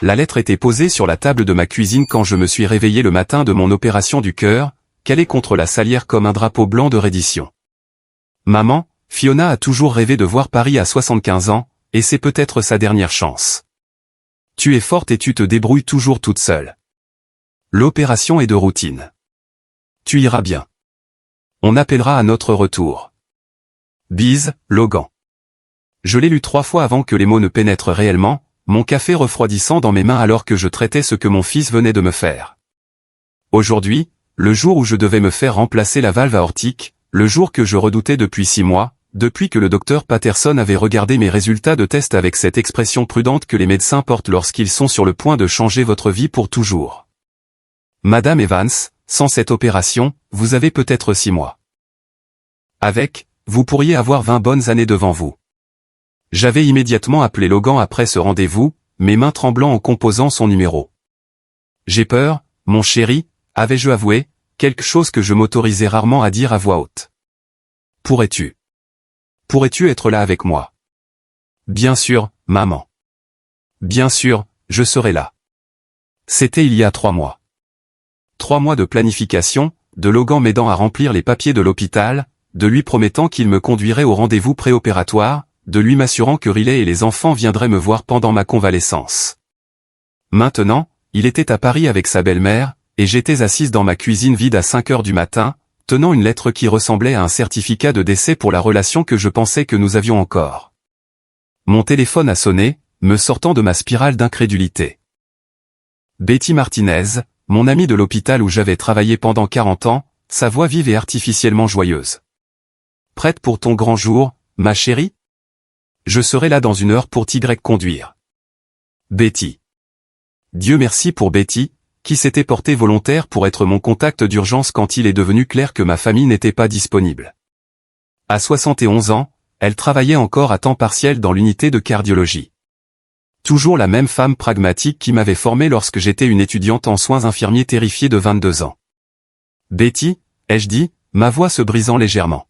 La lettre était posée sur la table de ma cuisine quand je me suis réveillé le matin de mon opération du cœur, calée contre la salière comme un drapeau blanc de reddition. Maman, Fiona a toujours rêvé de voir Paris à 75 ans, et c'est peut-être sa dernière chance. Tu es forte et tu te débrouilles toujours toute seule. L'opération est de routine. Tu iras bien. On appellera à notre retour. Bise, Logan. Je l'ai lu 3 fois avant que les mots ne pénètrent réellement, mon café refroidissant dans mes mains alors que je traitais ce que mon fils venait de me faire. Aujourd'hui, le jour où je devais me faire remplacer la valve aortique, le jour que je redoutais depuis 6 mois, depuis que le docteur Patterson avait regardé mes résultats de test avec cette expression prudente que les médecins portent lorsqu'ils sont sur le point de changer votre vie pour toujours. Madame Evans, sans cette opération, vous avez peut-être 6 mois. Avec, vous pourriez avoir 20 bonnes années devant vous. J'avais immédiatement appelé Logan après ce rendez-vous, mes mains tremblant en composant son numéro. J'ai peur, mon chéri, avais-je avoué, quelque chose que je m'autorisais rarement à dire à voix haute. Pourrais-tu être là avec moi? Bien sûr, maman. Bien sûr, je serai là. C'était il y a 3 mois. 3 mois de planification, de Logan m'aidant à remplir les papiers de l'hôpital, de lui promettant qu'il me conduirait au rendez-vous préopératoire, de lui m'assurant que Riley et les enfants viendraient me voir pendant ma convalescence. Maintenant, il était à Paris avec sa belle-mère, et j'étais assise dans ma cuisine vide à 5 heures du matin, tenant une lettre qui ressemblait à un certificat de décès pour la relation que je pensais que nous avions encore. Mon téléphone a sonné, me sortant de ma spirale d'incrédulité. Betty Martinez, mon amie de l'hôpital où j'avais travaillé pendant 40 ans, sa voix vive et artificiellement joyeuse. Prête pour ton grand jour, ma chérie? Je serai là dans 1 heure pour t'y conduire. Betty. Dieu merci pour Betty, qui s'était portée volontaire pour être mon contact d'urgence quand il est devenu clair que ma famille n'était pas disponible. À 71 ans, elle travaillait encore à temps partiel dans l'unité de cardiologie. Toujours la même femme pragmatique qui m'avait formé lorsque j'étais une étudiante en soins infirmiers terrifiée de 22 ans. Betty, ai-je dit, ma voix se brisant légèrement.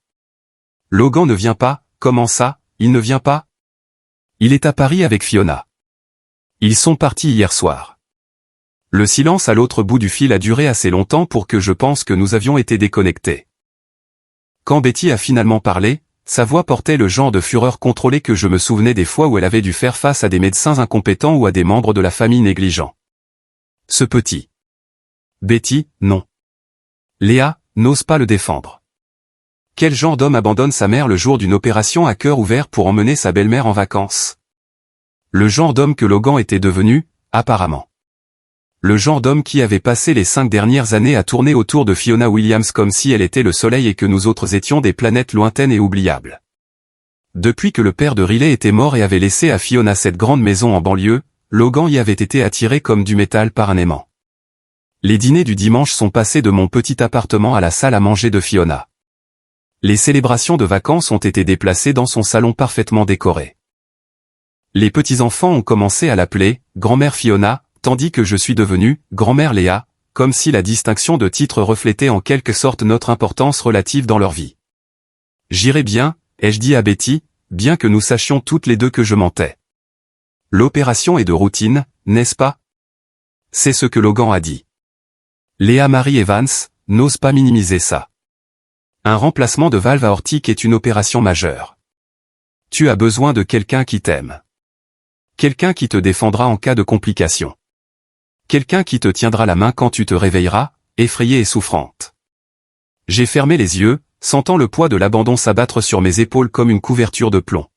Logan ne vient pas, comment ça, il ne vient pas? Il est à Paris avec Fiona. Ils sont partis hier soir. Le silence à l'autre bout du fil a duré assez longtemps pour que je pense que nous avions été déconnectés. Quand Betty a finalement parlé, sa voix portait le genre de fureur contrôlée que je me souvenais des fois où elle avait dû faire face à des médecins incompétents ou à des membres de la famille négligents. Ce petit. Betty, non. Léa, n'ose pas le défendre. Quel genre d'homme abandonne sa mère le jour d'une opération à cœur ouvert pour emmener sa belle-mère en vacances? Le genre d'homme que Logan était devenu, apparemment. Le genre d'homme qui avait passé les 5 dernières années à tourner autour de Fiona Williams comme si elle était le soleil et que nous autres étions des planètes lointaines et oubliables. Depuis que le père de Riley était mort et avait laissé à Fiona cette grande maison en banlieue, Logan y avait été attiré comme du métal par un aimant. Les dîners du dimanche sont passés de mon petit appartement à la salle à manger de Fiona. Les célébrations de vacances ont été déplacées dans son salon parfaitement décoré. Les petits-enfants ont commencé à l'appeler « grand-mère Fiona », tandis que je suis devenu « grand-mère Léa », comme si la distinction de titre reflétait en quelque sorte notre importance relative dans leur vie. J'irai bien, ai-je dit à Betty, bien que nous sachions toutes les deux que je mentais. L'opération est de routine, n'est-ce pas? C'est ce que Logan a dit. Léa Marie Evans, n'ose pas minimiser ça. Un remplacement de valve aortique est une opération majeure. Tu as besoin de quelqu'un qui t'aime. Quelqu'un qui te défendra en cas de complications. Quelqu'un qui te tiendra la main quand tu te réveilleras, effrayée et souffrante. J'ai fermé les yeux, sentant le poids de l'abandon s'abattre sur mes épaules comme une couverture de plomb.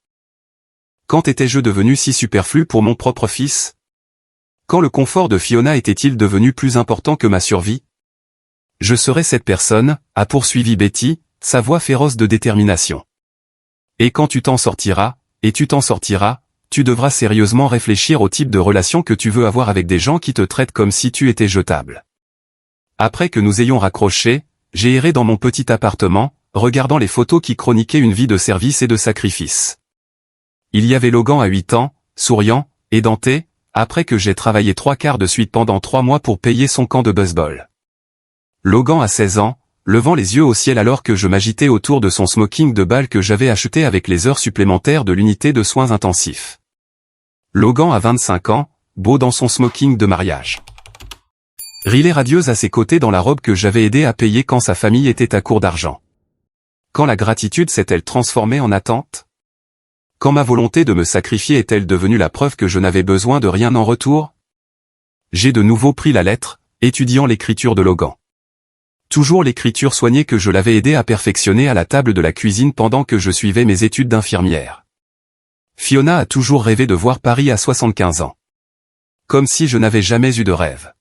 Quand étais-je devenu si superflu pour mon propre fils? Quand le confort de Fiona était-il devenu plus important que ma survie? Je serai cette personne, a poursuivi Betty, sa voix féroce de détermination. Et quand tu t'en sortiras, et tu t'en sortiras, tu devras sérieusement réfléchir au type de relation que tu veux avoir avec des gens qui te traitent comme si tu étais jetable. Après que nous ayons raccroché, j'ai erré dans mon petit appartement, regardant les photos qui chroniquaient une vie de service et de sacrifice. Il y avait Logan à 8 ans, souriant, édenté, après que j'ai travaillé 3/4 de suite pendant 3 mois pour payer son camp de baseball. Logan a 16 ans, levant les yeux au ciel alors que je m'agitais autour de son smoking de bal que j'avais acheté avec les heures supplémentaires de l'unité de soins intensifs. Logan a 25 ans, beau dans son smoking de mariage. Riley radieuse à ses côtés dans la robe que j'avais aidé à payer quand sa famille était à court d'argent. Quand la gratitude s'est-elle transformée en attente? Quand ma volonté de me sacrifier est-elle devenue la preuve que je n'avais besoin de rien en retour? J'ai de nouveau pris la lettre, étudiant l'écriture de Logan. Toujours l'écriture soignée que je l'avais aidé à perfectionner à la table de la cuisine pendant que je suivais mes études d'infirmière. Fiona a toujours rêvé de voir Paris à 75 ans. Comme si je n'avais jamais eu de rêve.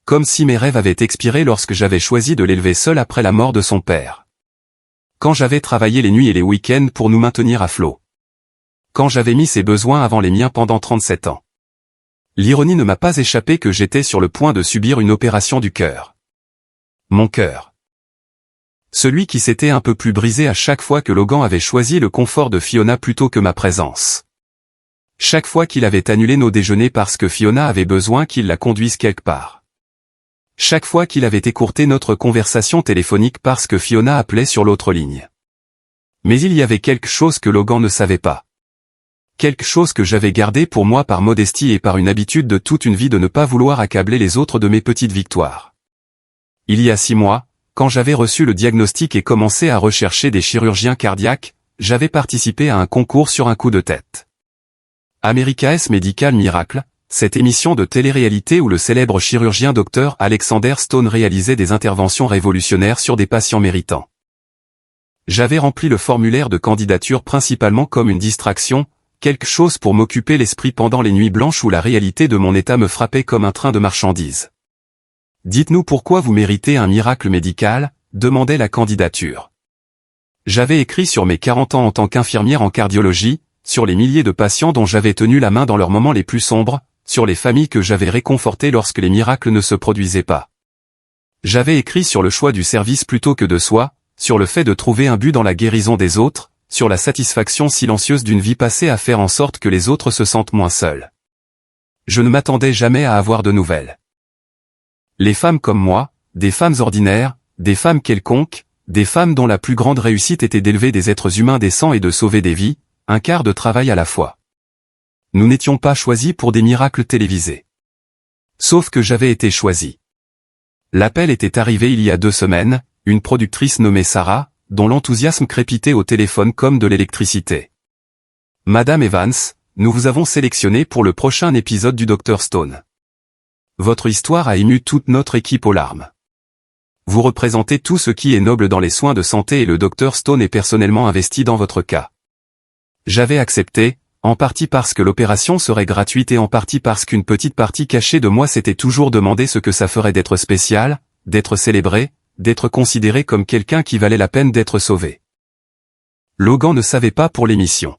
Comme si mes rêves avaient expiré lorsque j'avais choisi de l'élever seul après la mort de son père. Quand j'avais travaillé les nuits et les week-ends pour nous maintenir à flot. Quand j'avais mis ses besoins avant les miens pendant 37 ans. L'ironie ne m'a pas échappé que j'étais sur le point de subir une opération du cœur. Mon cœur. Celui qui s'était un peu plus brisé à chaque fois que Logan avait choisi le confort de Fiona plutôt que ma présence. Chaque fois qu'il avait annulé nos déjeuners parce que Fiona avait besoin qu'il la conduise quelque part. Chaque fois qu'il avait écourté notre conversation téléphonique parce que Fiona appelait sur l'autre ligne. Mais il y avait quelque chose que Logan ne savait pas. Quelque chose que j'avais gardé pour moi par modestie et par une habitude de toute une vie de ne pas vouloir accabler les autres de mes petites victoires. Il y a 6 mois, quand j'avais reçu le diagnostic et commencé à rechercher des chirurgiens cardiaques, j'avais participé à un concours sur un coup de tête. America's Medical Miracle, cette émission de télé-réalité où le célèbre chirurgien Dr Alexander Stone réalisait des interventions révolutionnaires sur des patients méritants. J'avais rempli le formulaire de candidature principalement comme une distraction, quelque chose pour m'occuper l'esprit pendant les nuits blanches où la réalité de mon état me frappait comme un train de marchandises. Dites-nous pourquoi vous méritez un miracle médical, demandait la candidature. J'avais écrit sur mes 40 ans en tant qu'infirmière en cardiologie, sur les milliers de patients dont j'avais tenu la main dans leurs moments les plus sombres, sur les familles que j'avais réconfortées lorsque les miracles ne se produisaient pas. J'avais écrit sur le choix du service plutôt que de soi, sur le fait de trouver un but dans la guérison des autres, sur la satisfaction silencieuse d'une vie passée à faire en sorte que les autres se sentent moins seuls. Je ne m'attendais jamais à avoir de nouvelles. Les femmes comme moi, des femmes ordinaires, des femmes quelconques, des femmes dont la plus grande réussite était d'élever des êtres humains décents et de sauver des vies, un quart de travail à la fois. Nous n'étions pas choisis pour des miracles télévisés. Sauf que j'avais été choisi. L'appel était arrivé il y a 2 semaines, une productrice nommée Sarah, dont l'enthousiasme crépitait au téléphone comme de l'électricité. Madame Evans, nous vous avons sélectionné pour le prochain épisode du Dr Stone. Votre histoire a ému toute notre équipe aux larmes. Vous représentez tout ce qui est noble dans les soins de santé et le Dr Stone est personnellement investi dans votre cas. J'avais accepté, en partie parce que l'opération serait gratuite et en partie parce qu'une petite partie cachée de moi s'était toujours demandé ce que ça ferait d'être spécial, d'être célébré, d'être considéré comme quelqu'un qui valait la peine d'être sauvé. Logan ne savait pas pour l'émission.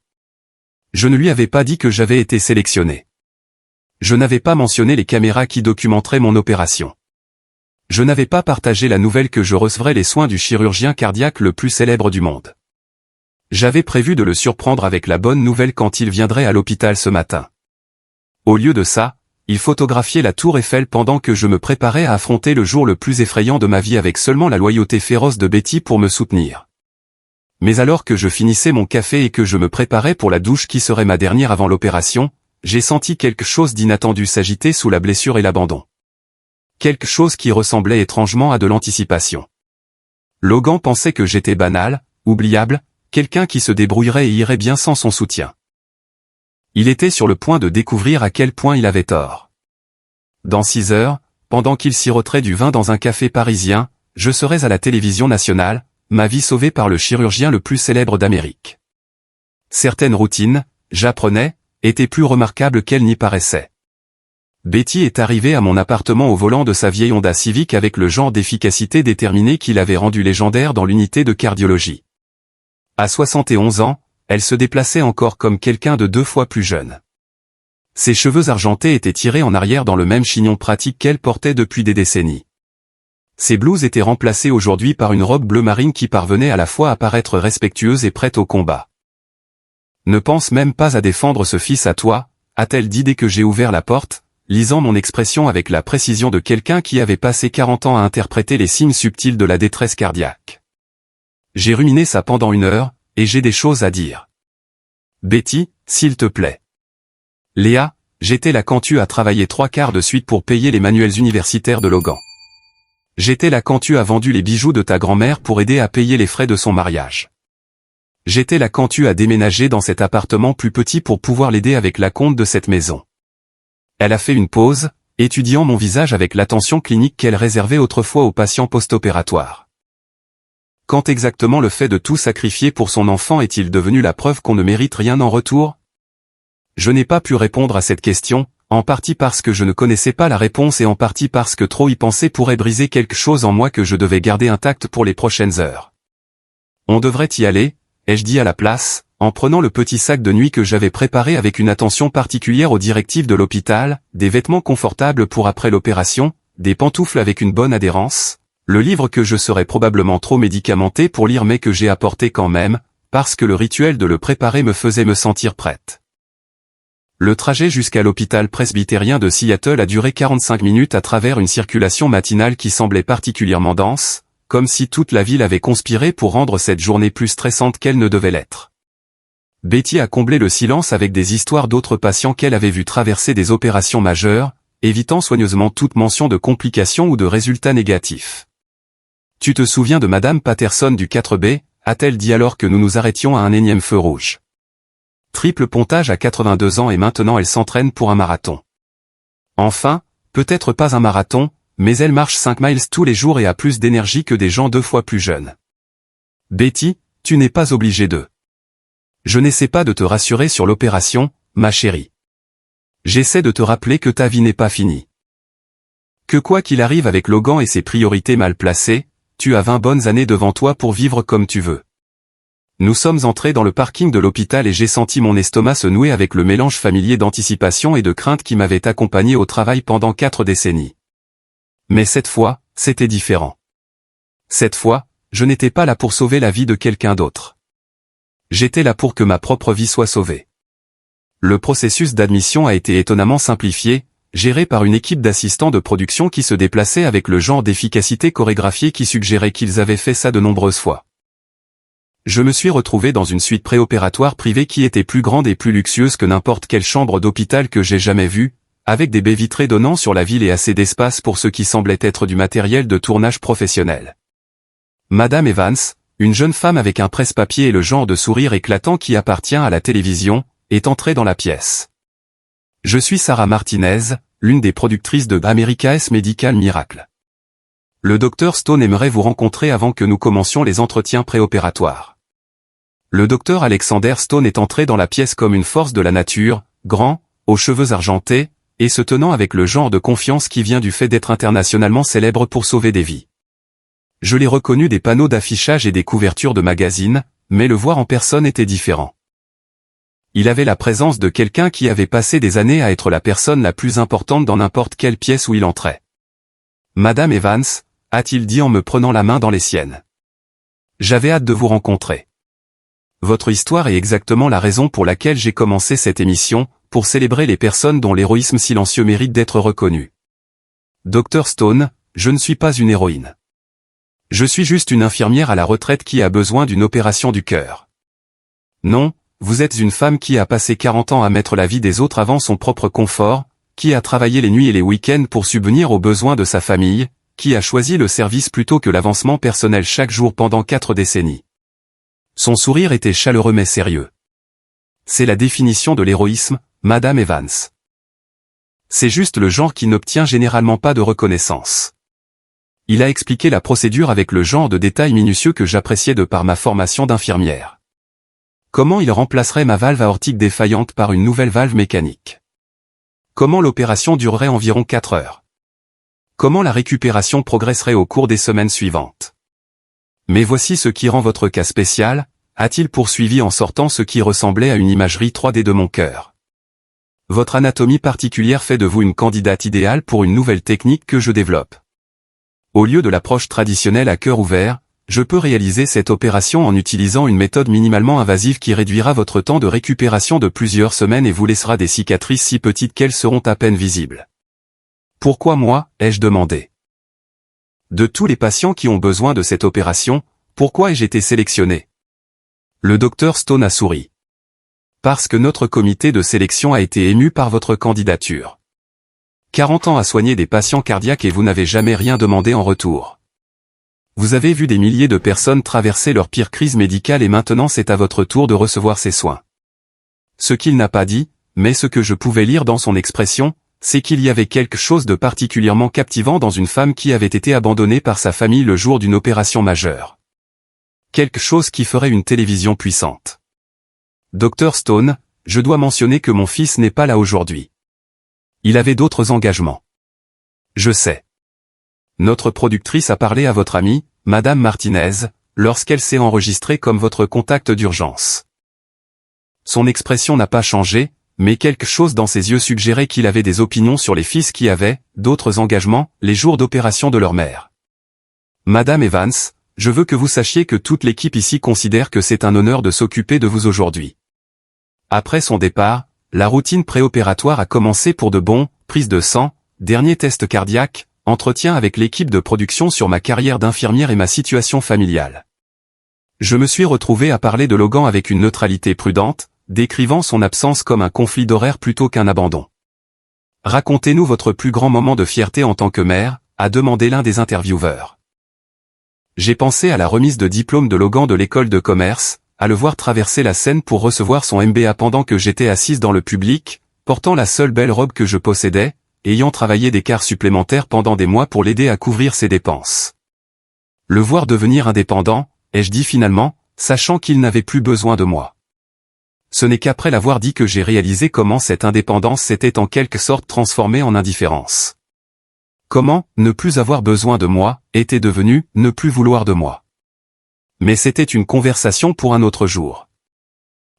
Je ne lui avais pas dit que j'avais été sélectionné. Je n'avais pas mentionné les caméras qui documenteraient mon opération. Je n'avais pas partagé la nouvelle que je recevrais les soins du chirurgien cardiaque le plus célèbre du monde. J'avais prévu de le surprendre avec la bonne nouvelle quand il viendrait à l'hôpital ce matin. Au lieu de ça, il photographiait la tour Eiffel pendant que je me préparais à affronter le jour le plus effrayant de ma vie avec seulement la loyauté féroce de Betty pour me soutenir. Mais alors que je finissais mon café et que je me préparais pour la douche qui serait ma dernière avant l'opération, j'ai senti quelque chose d'inattendu s'agiter sous la blessure et l'abandon. Quelque chose qui ressemblait étrangement à de l'anticipation. Logan pensait que j'étais banal, oubliable, quelqu'un qui se débrouillerait et irait bien sans son soutien. Il était sur le point de découvrir à quel point il avait tort. Dans 6 heures, pendant qu'il siroterait du vin dans un café parisien, je serais à la télévision nationale, ma vie sauvée par le chirurgien le plus célèbre d'Amérique. Certaines routines, j'apprenais, étaient plus remarquables qu'elles n'y paraissaient. Betty est arrivée à mon appartement au volant de sa vieille Honda Civic avec le genre d'efficacité déterminée qui l'avait rendue légendaire dans l'unité de cardiologie. À 71 ans, elle se déplaçait encore comme quelqu'un de 2 fois plus jeune. Ses cheveux argentés étaient tirés en arrière dans le même chignon pratique qu'elle portait depuis des décennies. Ses blouses étaient remplacées aujourd'hui par une robe bleu marine qui parvenait à la fois à paraître respectueuse et prête au combat. Ne pense même pas à défendre ce fils à toi, a-t-elle dit dès que j'ai ouvert la porte, lisant mon expression avec la précision de quelqu'un qui avait passé 40 ans à interpréter les signes subtils de la détresse cardiaque. J'ai ruminé ça pendant 1 heure, et j'ai des choses à dire. Betty, s'il te plaît. Léa, J'étais là quand tu as travaillé 3/4 de suite pour payer les manuels universitaires de Logan. J'étais là quand tu as vendu les bijoux de ta grand-mère pour aider à payer les frais de son mariage. J'étais là quand tu as déménagé dans cet appartement plus petit pour pouvoir l'aider avec la compte de cette maison. Elle a fait une pause, étudiant mon visage avec l'attention clinique qu'elle réservait autrefois aux patients post-opératoires. Quand exactement le fait de tout sacrifier pour son enfant est-il devenu la preuve qu'on ne mérite rien en retour? Je n'ai pas pu répondre à cette question, en partie parce que je ne connaissais pas la réponse et en partie parce que trop y penser pourrait briser quelque chose en moi que je devais garder intact pour les prochaines heures. On devrait y aller, ai-je dit à la place, en prenant le petit sac de nuit que j'avais préparé avec une attention particulière aux directives de l'hôpital, des vêtements confortables pour après l'opération, des pantoufles avec une bonne adhérence, le livre que je serais probablement trop médicamenté pour lire mais que j'ai apporté quand même, parce que le rituel de le préparer me faisait me sentir prête. Le trajet jusqu'à l'hôpital presbytérien de Seattle a duré 45 minutes à travers une circulation matinale qui semblait particulièrement dense, comme si toute la ville avait conspiré pour rendre cette journée plus stressante qu'elle ne devait l'être. Betty a comblé le silence avec des histoires d'autres patients qu'elle avait vus traverser des opérations majeures, évitant soigneusement toute mention de complications ou de résultats négatifs. « Tu te souviens de Madame Patterson du 4B » a-t-elle dit alors que nous nous arrêtions à un énième feu rouge. Triple pontage à 82 ans et maintenant elle s'entraîne pour un marathon. Enfin, peut-être pas un marathon, mais elle marche 5 miles tous les jours et a plus d'énergie que des gens 2 fois plus jeunes. Betty, tu n'es pas obligée de. Je n'essaie pas de te rassurer sur l'opération, ma chérie. J'essaie de te rappeler que ta vie n'est pas finie. Que quoi qu'il arrive avec Logan et ses priorités mal placées, tu as 20 bonnes années devant toi pour vivre comme tu veux. Nous sommes entrés dans le parking de l'hôpital et j'ai senti mon estomac se nouer avec le mélange familier d'anticipation et de crainte qui m'avait accompagné au travail pendant 4 décennies. Mais cette fois, c'était différent. Cette fois, je n'étais pas là pour sauver la vie de quelqu'un d'autre. J'étais là pour que ma propre vie soit sauvée. Le processus d'admission a été étonnamment simplifié, géré par une équipe d'assistants de production qui se déplaçait avec le genre d'efficacité chorégraphiée qui suggérait qu'ils avaient fait ça de nombreuses fois. Je me suis retrouvé dans une suite préopératoire privée qui était plus grande et plus luxueuse que n'importe quelle chambre d'hôpital que j'ai jamais vue, avec des baies vitrées donnant sur la ville et assez d'espace pour ce qui semblait être du matériel de tournage professionnel. Madame Evans, une jeune femme avec un presse-papier et le genre de sourire éclatant qui appartient à la télévision, est entrée dans la pièce. Je suis Sarah Martinez, l'une des productrices de America's Medical Miracle. Le docteur Stone aimerait vous rencontrer avant que nous commencions les entretiens préopératoires. Le docteur Alexander Stone est entré dans la pièce comme une force de la nature, grand, aux cheveux argentés, et se tenant avec le genre de confiance qui vient du fait d'être internationalement célèbre pour sauver des vies. Je l'ai reconnu des panneaux d'affichage et des couvertures de magazines, mais le voir en personne était différent. Il avait la présence de quelqu'un qui avait passé des années à être la personne la plus importante dans n'importe quelle pièce où il entrait. « Madame Evans », a-t-il dit en me prenant la main dans les siennes. « J'avais hâte de vous rencontrer. Votre histoire est exactement la raison pour laquelle j'ai commencé cette émission, pour célébrer les personnes dont l'héroïsme silencieux mérite d'être reconnu. Dr Stone, je ne suis pas une héroïne. Je suis juste une infirmière à la retraite qui a besoin d'une opération du cœur. Non, vous êtes une femme qui a passé 40 ans à mettre la vie des autres avant son propre confort, qui a travaillé les nuits et les week-ends pour subvenir aux besoins de sa famille, qui a choisi le service plutôt que l'avancement personnel chaque jour pendant 4 décennies. Son sourire était chaleureux mais sérieux. C'est la définition de l'héroïsme, Madame Evans. C'est juste le genre qui n'obtient généralement pas de reconnaissance. Il a expliqué la procédure avec le genre de détails minutieux que j'appréciais de par ma formation d'infirmière. Comment il remplacerait ma valve aortique défaillante par une nouvelle valve mécanique? Comment l'opération durerait environ 4 heures? Comment la récupération progresserait au cours des semaines suivantes? Mais voici ce qui rend votre cas spécial, a-t-il poursuivi en sortant ce qui ressemblait à une imagerie 3D de mon cœur. Votre anatomie particulière fait de vous une candidate idéale pour une nouvelle technique que je développe. Au lieu de l'approche traditionnelle à cœur ouvert, je peux réaliser cette opération en utilisant une méthode minimalement invasive qui réduira votre temps de récupération de plusieurs semaines et vous laissera des cicatrices si petites qu'elles seront à peine visibles. Pourquoi moi, ai-je demandé. De tous les patients qui ont besoin de cette opération, pourquoi ai-je été sélectionné? Le docteur Stone a souri. parce que notre comité de sélection a été ému par votre candidature. 40 ans à soigner des patients cardiaques et vous n'avez jamais rien demandé en retour. Vous avez vu des milliers de personnes traverser leur pire crise médicale et maintenant c'est à votre tour de recevoir ces soins. Ce qu'il n'a pas dit, mais ce que je pouvais lire dans son expression, c'est qu'il y avait quelque chose de particulièrement captivant dans une femme qui avait été abandonnée par sa famille le jour d'une opération majeure. Quelque chose qui ferait une télévision puissante. Dr Stone, je dois mentionner que mon fils n'est pas là aujourd'hui. Il avait d'autres engagements. Je sais. Notre productrice a parlé à votre amie, Madame Martinez, lorsqu'elle s'est enregistrée comme votre contact d'urgence. Son expression n'a pas changé, mais quelque chose dans ses yeux suggérait qu'il avait des opinions sur les fils qui avaient, d'autres engagements, les jours d'opération de leur mère. Madame Evans, je veux que vous sachiez que toute l'équipe ici considère que c'est un honneur de s'occuper de vous aujourd'hui. Après son départ, la routine préopératoire a commencé pour de bon, prise de sang, dernier test cardiaque, entretien avec l'équipe de production sur ma carrière d'infirmière et ma situation familiale. Je me suis retrouvé à parler de Logan avec une neutralité prudente, décrivant son absence comme un conflit d'horaire plutôt qu'un abandon. Racontez-nous votre plus grand moment de fierté en tant que mère, a demandé l'un des intervieweurs. J'ai pensé à la remise de diplôme de Logan de l'école de commerce, à le voir traverser la scène pour recevoir son MBA pendant que j'étais assise dans le public, portant la seule belle robe que je possédais, ayant travaillé des quarts supplémentaires pendant des mois pour l'aider à couvrir ses dépenses. Le voir devenir indépendant, ai-je dit finalement, sachant qu'il n'avait plus besoin de moi. Ce n'est qu'après l'avoir dit que j'ai réalisé comment cette indépendance s'était en quelque sorte transformée en indifférence. Comment, ne plus avoir besoin de moi, était devenu, ne plus vouloir de moi. Mais c'était une conversation pour un autre jour.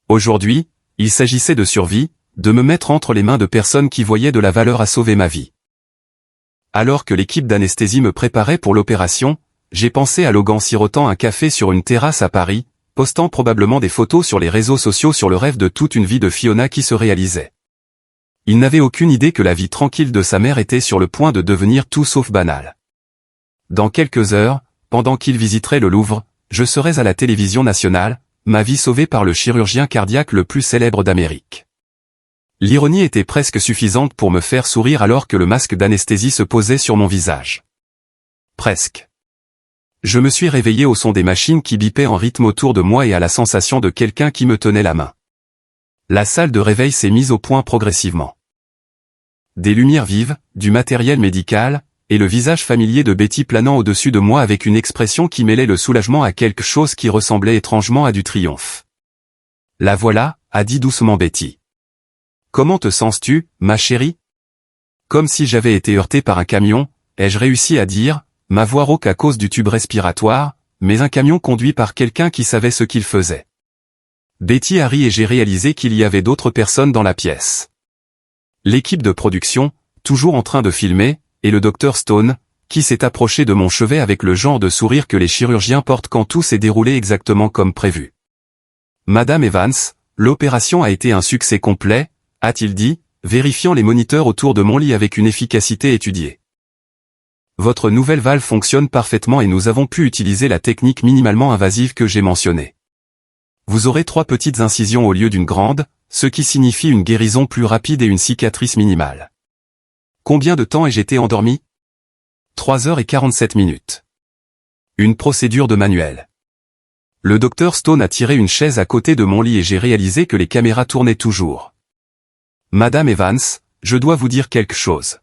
Aujourd'hui, il s'agissait de survie, de me mettre entre les mains de personnes qui voyaient de la valeur à sauver ma vie. Alors que l'équipe d'anesthésie me préparait pour l'opération, j'ai pensé à Logan sirotant un café sur une terrasse à Paris, postant probablement des photos sur les réseaux sociaux sur le rêve de toute une vie de Fiona qui se réalisait. Il n'avait aucune idée que la vie tranquille de sa mère était sur le point de devenir tout sauf banale. Dans quelques heures, pendant qu'il visiterait le Louvre, je serais à la télévision nationale, ma vie sauvée par le chirurgien cardiaque le plus célèbre d'Amérique. L'ironie était presque suffisante pour me faire sourire alors que le masque d'anesthésie se posait sur mon visage. Presque. Je me suis réveillé au son des machines qui bipaient en rythme autour de moi et à la sensation de quelqu'un qui me tenait la main. La salle de réveil s'est mise au point progressivement. Des lumières vives, du matériel médical, et le visage familier de Betty planant au-dessus de moi avec une expression qui mêlait le soulagement à quelque chose qui ressemblait étrangement à du triomphe. « La voilà », a dit doucement Betty. « Comment te sens-tu, ma chérie ?» Comme si j'avais été heurté par un camion, ai-je réussi à dire, ma voix rauque à cause du tube respiratoire, mais un camion conduit par quelqu'un qui savait ce qu'il faisait. Betty a ri et j'ai réalisé qu'il y avait d'autres personnes dans la pièce. L'équipe de production, toujours en train de filmer, et le Dr Stone, qui s'est approché de mon chevet avec le genre de sourire que les chirurgiens portent quand tout s'est déroulé exactement comme prévu. Madame Evans, l'opération a été un succès complet, a-t-il dit, vérifiant les moniteurs autour de mon lit avec une efficacité étudiée. Votre nouvelle valve fonctionne parfaitement et nous avons pu utiliser la technique minimalement invasive que j'ai mentionnée. Vous aurez 3 petites incisions au lieu d'une grande, ce qui signifie une guérison plus rapide et une cicatrice minimale. Combien de temps ai-je été endormi ? 3h47 minutes. Une procédure de manuel. Le Dr Stone a tiré une chaise à côté de mon lit et j'ai réalisé que les caméras tournaient toujours. Madame Evans, je dois vous dire quelque chose.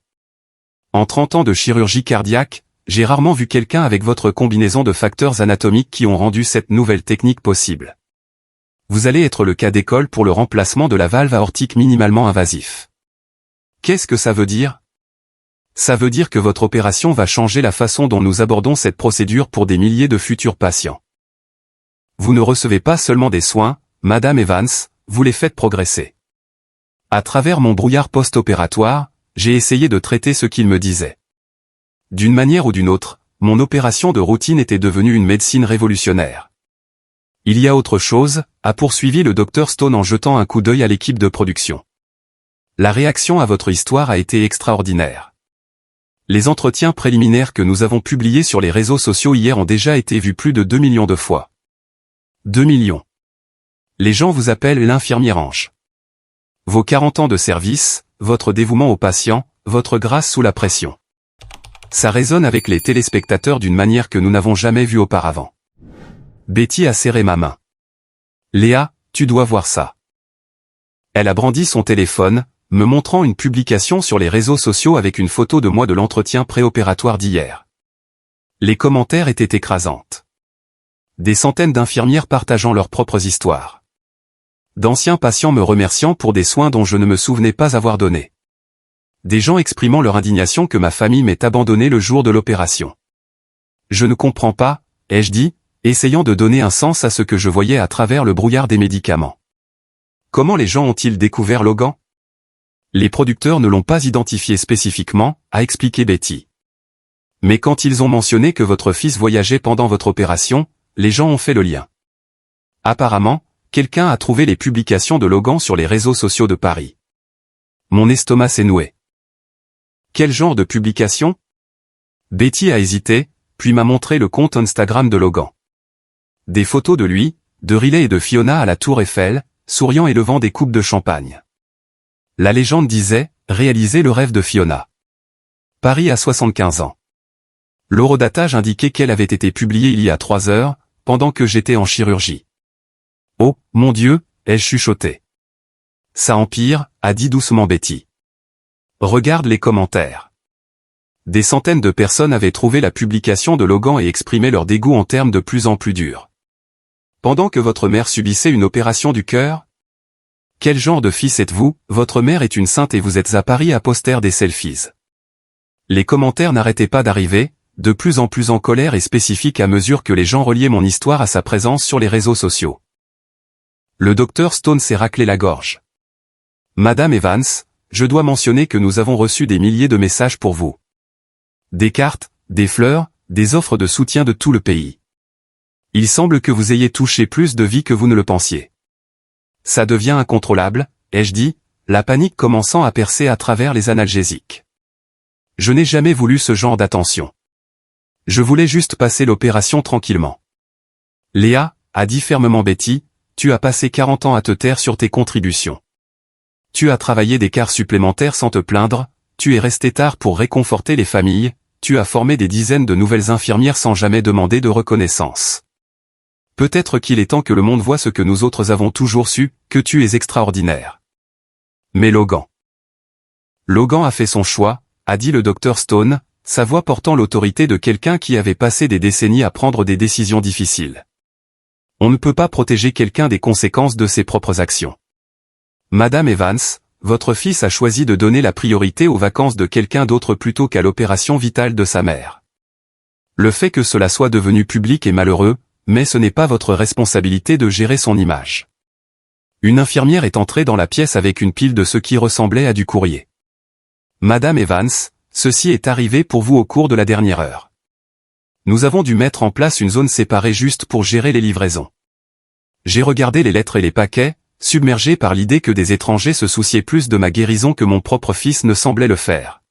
En 30 ans de chirurgie cardiaque, j'ai rarement vu quelqu'un avec votre combinaison de facteurs anatomiques qui ont rendu cette nouvelle technique possible. Vous allez être le cas d'école pour le remplacement de la valve aortique minimalement invasif. Qu'est-ce que ça veut dire ? Ça veut dire que votre opération va changer la façon dont nous abordons cette procédure pour des milliers de futurs patients. Vous ne recevez pas seulement des soins, Madame Evans, vous les faites progresser. À travers mon brouillard post-opératoire, j'ai essayé de traiter ce qu'il me disait. D'une manière ou d'une autre, mon opération de routine était devenue une médecine révolutionnaire. Il y a autre chose, a poursuivi le Dr Stone en jetant un coup d'œil à l'équipe de production. La réaction à votre histoire a été extraordinaire. Les entretiens préliminaires que nous avons publiés sur les réseaux sociaux hier ont déjà été vus plus de 2 millions de fois. 2 millions. Les gens vous appellent l'infirmière ange. Vos 40 ans de service, votre dévouement aux patients, votre grâce sous la pression. Ça résonne avec les téléspectateurs d'une manière que nous n'avons jamais vue auparavant. Betty a serré ma main. Léa, tu dois voir ça. Elle a brandi son téléphone, me montrant une publication sur les réseaux sociaux avec une photo de moi de l'entretien préopératoire d'hier. Les commentaires étaient écrasantes. Des centaines d'infirmières partageant leurs propres histoires. D'anciens patients me remerciant pour des soins dont je ne me souvenais pas avoir donné. Des gens exprimant leur indignation que ma famille m'ait abandonné le jour de l'opération. Je ne comprends pas, ai-je dit, essayant de donner un sens à ce que je voyais à travers le brouillard des médicaments. Comment les gens ont-ils découvert Logan? Les producteurs ne l'ont pas identifié spécifiquement, a expliqué Betty. Mais quand ils ont mentionné que votre fils voyageait pendant votre opération, les gens ont fait le lien. Apparemment, quelqu'un a trouvé les publications de Logan sur les réseaux sociaux de Paris. Mon estomac s'est noué. Quel genre de publication? Betty a hésité, puis m'a montré le compte Instagram de Logan. Des photos de lui, de Riley et de Fiona à la Tour Eiffel, souriant et levant des coupes de champagne. La légende disait, réaliser le rêve de Fiona. Paris à 75 ans. L'horodatage indiquait qu'elle avait été publiée il y a 3 heures, pendant que j'étais en chirurgie. Oh, mon Dieu, ai-je chuchoté. Ça empire, a dit doucement Betty. Regarde les commentaires. Des centaines de personnes avaient trouvé la publication de Logan et exprimé leur dégoût en termes de plus en plus durs. Pendant que votre mère subissait une opération du cœur? Quel genre de fils êtes-vous? Votre mère est une sainte et vous êtes à Paris à poster des selfies. Les commentaires n'arrêtaient pas d'arriver, de plus en plus en colère et spécifiques à mesure que les gens reliaient mon histoire à sa présence sur les réseaux sociaux. Le docteur Stone s'est raclé la gorge. Madame Evans, je dois mentionner que nous avons reçu des milliers de messages pour vous. Des cartes, des fleurs, des offres de soutien de tout le pays. Il semble que vous ayez touché plus de vies que vous ne le pensiez. Ça devient incontrôlable, ai-je dit, la panique commençant à percer à travers les analgésiques. Je n'ai jamais voulu ce genre d'attention. Je voulais juste passer l'opération tranquillement. Léa, a dit fermement Betty, tu as passé 40 ans à te taire sur tes contributions. Tu as travaillé des quarts supplémentaires sans te plaindre, tu es resté tard pour réconforter les familles, tu as formé des dizaines de nouvelles infirmières sans jamais demander de reconnaissance. Peut-être qu'il est temps que le monde voie ce que nous autres avons toujours su, que tu es extraordinaire. Mais Logan. Logan a fait son choix, a dit le docteur Stone, sa voix portant l'autorité de quelqu'un qui avait passé des décennies à prendre des décisions difficiles. On ne peut pas protéger quelqu'un des conséquences de ses propres actions. Madame Evans, votre fils a choisi de donner la priorité aux vacances de quelqu'un d'autre plutôt qu'à l'opération vitale de sa mère. Le fait que cela soit devenu public est malheureux, mais ce n'est pas votre responsabilité de gérer son image. Une infirmière est entrée dans la pièce avec une pile de ce qui ressemblait à du courrier. Madame Evans, ceci est arrivé pour vous au cours de la dernière heure. Nous avons dû mettre en place une zone séparée juste pour gérer les livraisons. J'ai regardé les lettres et les paquets, submergé par l'idée que des étrangers se souciaient plus de ma guérison que mon propre fils ne semblait le faire.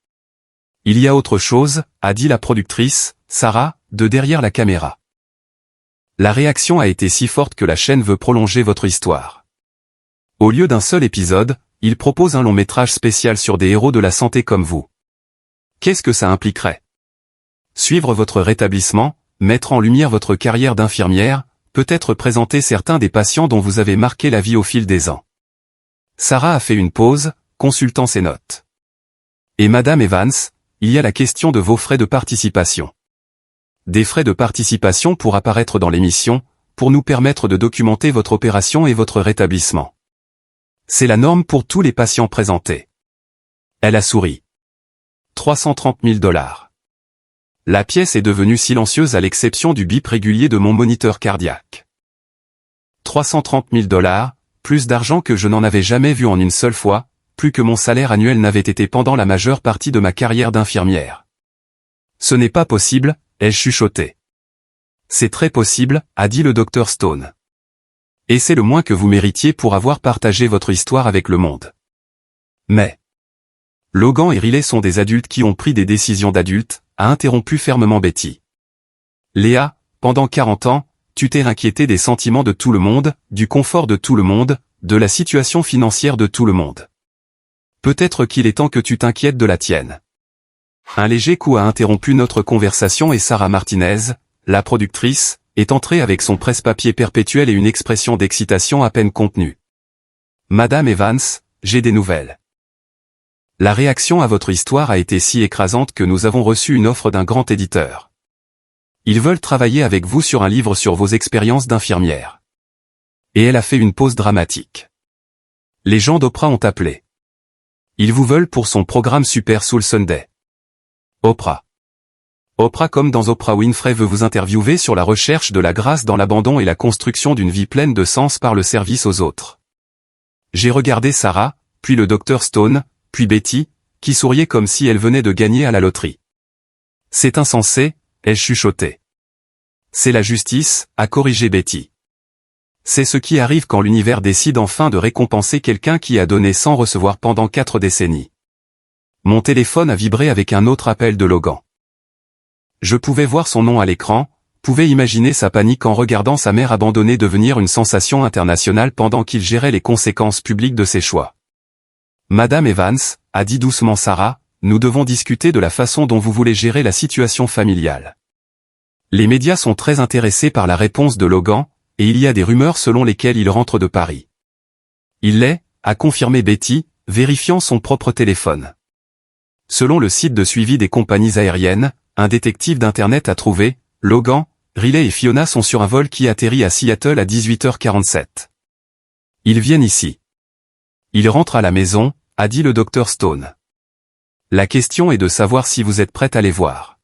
Il y a autre chose, a dit la productrice, Sarah, de derrière la caméra. La réaction a été si forte que la chaîne veut prolonger votre histoire. Au lieu d'un seul épisode, il propose un long métrage spécial sur des héros de la santé comme vous. Qu'est-ce que ça impliquerait? Suivre votre rétablissement, mettre en lumière votre carrière d'infirmière, peut-être présenter certains des patients dont vous avez marqué la vie au fil des ans. Sarah a fait une pause, consultant ses notes. Et Madame Evans, il y a la question de vos frais de participation. Des frais de participation pour apparaître dans l'émission, pour nous permettre de documenter votre opération et votre rétablissement. C'est la norme pour tous les patients présentés. Elle a souri. 330 000 $. La pièce est devenue silencieuse à l'exception du bip régulier de mon moniteur cardiaque. 330 000 $, plus d'argent que je n'en avais jamais vu en une seule fois, plus que mon salaire annuel n'avait été pendant la majeure partie de ma carrière d'infirmière. Ce n'est pas possible, ai-je chuchoté. C'est très possible, a dit le docteur Stone. Et c'est le moins que vous méritiez pour avoir partagé votre histoire avec le monde. Mais Logan et Riley sont des adultes qui ont pris des décisions d'adultes, a interrompu fermement Betty. Léa, pendant 40 ans, tu t'es inquiété des sentiments de tout le monde, du confort de tout le monde, de la situation financière de tout le monde. Peut-être qu'il est temps que tu t'inquiètes de la tienne. Un léger coup a interrompu notre conversation et Sarah Martinez, la productrice, est entrée avec son presse-papier perpétuel et une expression d'excitation à peine contenue. Madame Evans, j'ai des nouvelles. La réaction à votre histoire a été si écrasante que nous avons reçu une offre d'un grand éditeur. Ils veulent travailler avec vous sur un livre sur vos expériences d'infirmière. Et elle a fait une pause dramatique. Les gens d'Oprah ont appelé. Ils vous veulent pour son programme Super Soul Sunday. Oprah. Oprah comme dans Oprah Winfrey veut vous interviewer sur la recherche de la grâce dans l'abandon et la construction d'une vie pleine de sens par le service aux autres. J'ai regardé Sarah, puis le Dr Stone, puis Betty, qui souriait comme si elle venait de gagner à la loterie. C'est insensé, ai-je chuchoté. C'est la justice, a corrigé Betty. C'est ce qui arrive quand l'univers décide enfin de récompenser quelqu'un qui a donné sans recevoir pendant 4 décennies. Mon téléphone a vibré avec un autre appel de Logan. Je pouvais voir son nom à l'écran, pouvais imaginer sa panique en regardant sa mère abandonnée devenir une sensation internationale pendant qu'il gérait les conséquences publiques de ses choix. Madame Evans, a dit doucement Sarah, nous devons discuter de la façon dont vous voulez gérer la situation familiale. Les médias sont très intéressés par la réponse de Logan, et il y a des rumeurs selon lesquelles il rentre de Paris. Il l'est, a confirmé Betty, vérifiant son propre téléphone. Selon le site de suivi des compagnies aériennes, un détective d'Internet a trouvé, Logan, Riley et Fiona sont sur un vol qui atterrit à Seattle à 18h47. Ils viennent ici. Ils rentrent à la maison, a dit le Dr Stone. La question est de savoir si vous êtes prête à les voir.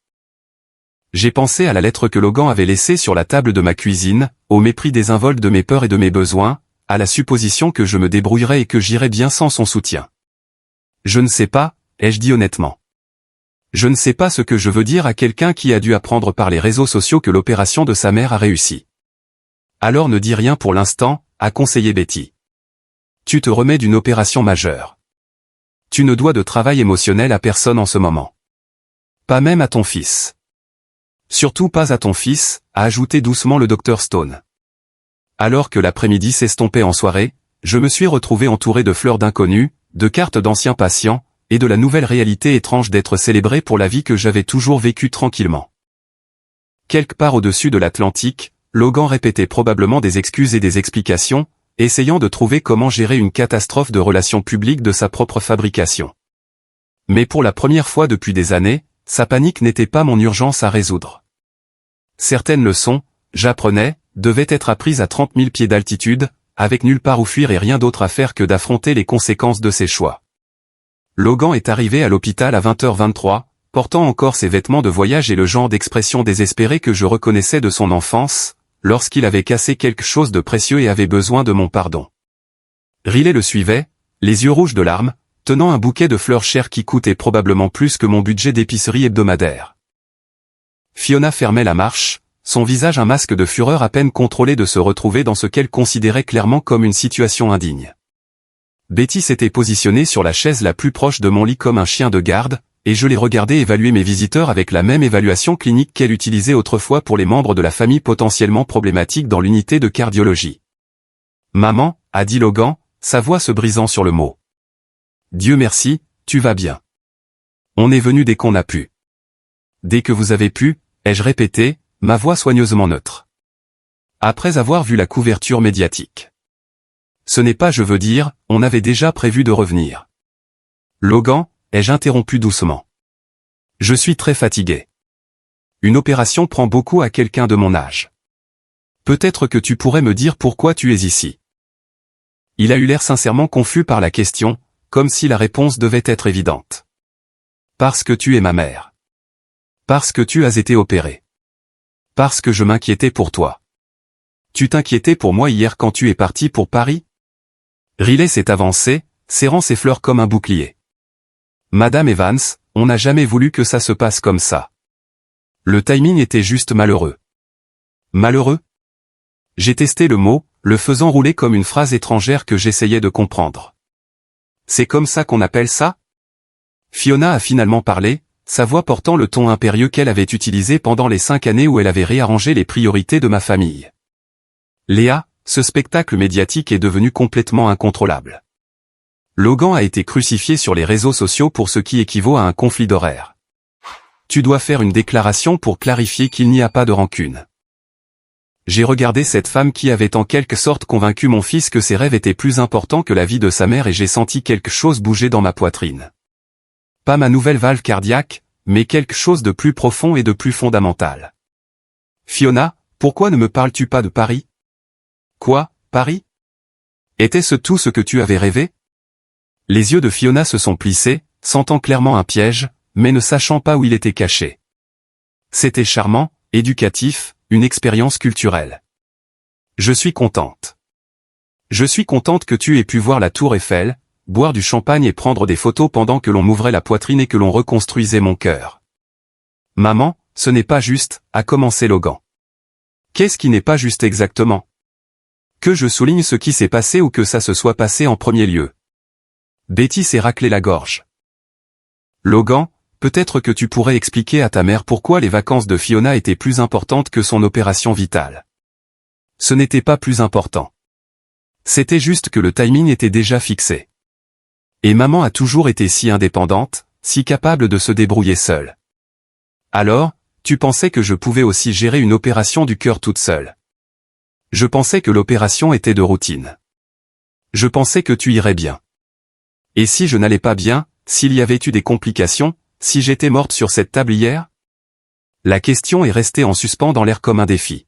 J'ai pensé à la lettre que Logan avait laissée sur la table de ma cuisine, au mépris désinvolte de mes peurs et de mes besoins, à la supposition que je me débrouillerais et que j'irais bien sans son soutien. Je ne sais pas, ai-je dit honnêtement. Je ne sais pas ce que je veux dire à quelqu'un qui a dû apprendre par les réseaux sociaux que l'opération de sa mère a réussi. Alors ne dis rien pour l'instant, a conseillé Betty. Tu te remets d'une opération majeure. Tu ne dois de travail émotionnel à personne en ce moment. Pas même à ton fils. Surtout pas à ton fils, a ajouté doucement le Dr Stone. Alors que l'après-midi s'estompait en soirée, je me suis retrouvé entouré de fleurs d'inconnus, de cartes d'anciens patients, et de la nouvelle réalité étrange d'être célébré pour la vie que j'avais toujours vécue tranquillement. Quelque part au-dessus de l'Atlantique, Logan répétait probablement des excuses et des explications, essayant de trouver comment gérer une catastrophe de relations publiques de sa propre fabrication. Mais pour la première fois depuis des années, sa panique n'était pas mon urgence à résoudre. Certaines leçons, j'apprenais, devaient être apprises à 30 000 pieds d'altitude, avec nulle part où fuir et rien d'autre à faire que d'affronter les conséquences de ses choix. Logan est arrivé à l'hôpital à 20h23, portant encore ses vêtements de voyage et le genre d'expression désespérée que je reconnaissais de son enfance, lorsqu'il avait cassé quelque chose de précieux et avait besoin de mon pardon. Riley le suivait, les yeux rouges de larmes, tenant un bouquet de fleurs chères qui coûtait probablement plus que mon budget d'épicerie hebdomadaire. Fiona fermait la marche, son visage un masque de fureur à peine contrôlé de se retrouver dans ce qu'elle considérait clairement comme une situation indigne. Betty s'était positionnée sur la chaise la plus proche de mon lit comme un chien de garde, et je l'ai regardé évaluer mes visiteurs avec la même évaluation clinique qu'elle utilisait autrefois pour les membres de la famille potentiellement problématiques dans l'unité de cardiologie. « Maman », a dit Logan, sa voix se brisant sur le mot. « Dieu merci, tu vas bien. On est venu dès qu'on a pu. » « Dès que vous avez pu », ai-je répété, ma voix soigneusement neutre. Après avoir vu la couverture médiatique. Ce n'est pas je veux dire, on avait déjà prévu de revenir. Logan, ai-je interrompu doucement. Je suis très fatigué. Une opération prend beaucoup à quelqu'un de mon âge. Peut-être que tu pourrais me dire pourquoi tu es ici. Il a eu l'air sincèrement confus par la question, comme si la réponse devait être évidente. Parce que tu es ma mère. Parce que tu as été opéré. Parce que je m'inquiétais pour toi. Tu t'inquiétais pour moi hier quand tu es parti pour Paris? Riley s'est avancé, serrant ses fleurs comme un bouclier. Madame Evans, on n'a jamais voulu que ça se passe comme ça. Le timing était juste malheureux. Malheureux? J'ai testé le mot, le faisant rouler comme une phrase étrangère que j'essayais de comprendre. C'est comme ça qu'on appelle ça? Fiona a finalement parlé, sa voix portant le ton impérieux qu'elle avait utilisé pendant les 5 années où elle avait réarrangé les priorités de ma famille. Léa, ce spectacle médiatique est devenu complètement incontrôlable. Logan a été crucifié sur les réseaux sociaux pour ce qui équivaut à un conflit d'horaires. Tu dois faire une déclaration pour clarifier qu'il n'y a pas de rancune. J'ai regardé cette femme qui avait en quelque sorte convaincu mon fils que ses rêves étaient plus importants que la vie de sa mère et j'ai senti quelque chose bouger dans ma poitrine. Pas ma nouvelle valve cardiaque, mais quelque chose de plus profond et de plus fondamental. Fiona, pourquoi ne me parles-tu pas de Paris? Quoi, Paris? Était-ce tout ce que tu avais rêvé? Les yeux de Fiona se sont plissés, sentant clairement un piège, mais ne sachant pas où il était caché. C'était charmant, éducatif, une expérience culturelle. Je suis contente. Je suis contente que tu aies pu voir la tour Eiffel, boire du champagne et prendre des photos pendant que l'on m'ouvrait la poitrine et que l'on reconstruisait mon cœur. Maman, ce n'est pas juste, a commencé Logan. Qu'est-ce qui n'est pas juste exactement? Que je souligne ce qui s'est passé ou que ça se soit passé en premier lieu? Betty s'est raclé la gorge. Logan, peut-être que tu pourrais expliquer à ta mère pourquoi les vacances de Fiona étaient plus importantes que son opération vitale. Ce n'était pas plus important. C'était juste que le timing était déjà fixé. Et maman a toujours été si indépendante, si capable de se débrouiller seule. Alors, tu pensais que je pouvais aussi gérer une opération du cœur toute seule. Je pensais que l'opération était de routine. Je pensais que tu irais bien. Et si je n'allais pas bien, s'il y avait eu des complications, si j'étais morte sur cette table hier? La question est restée en suspens dans l'air comme un défi.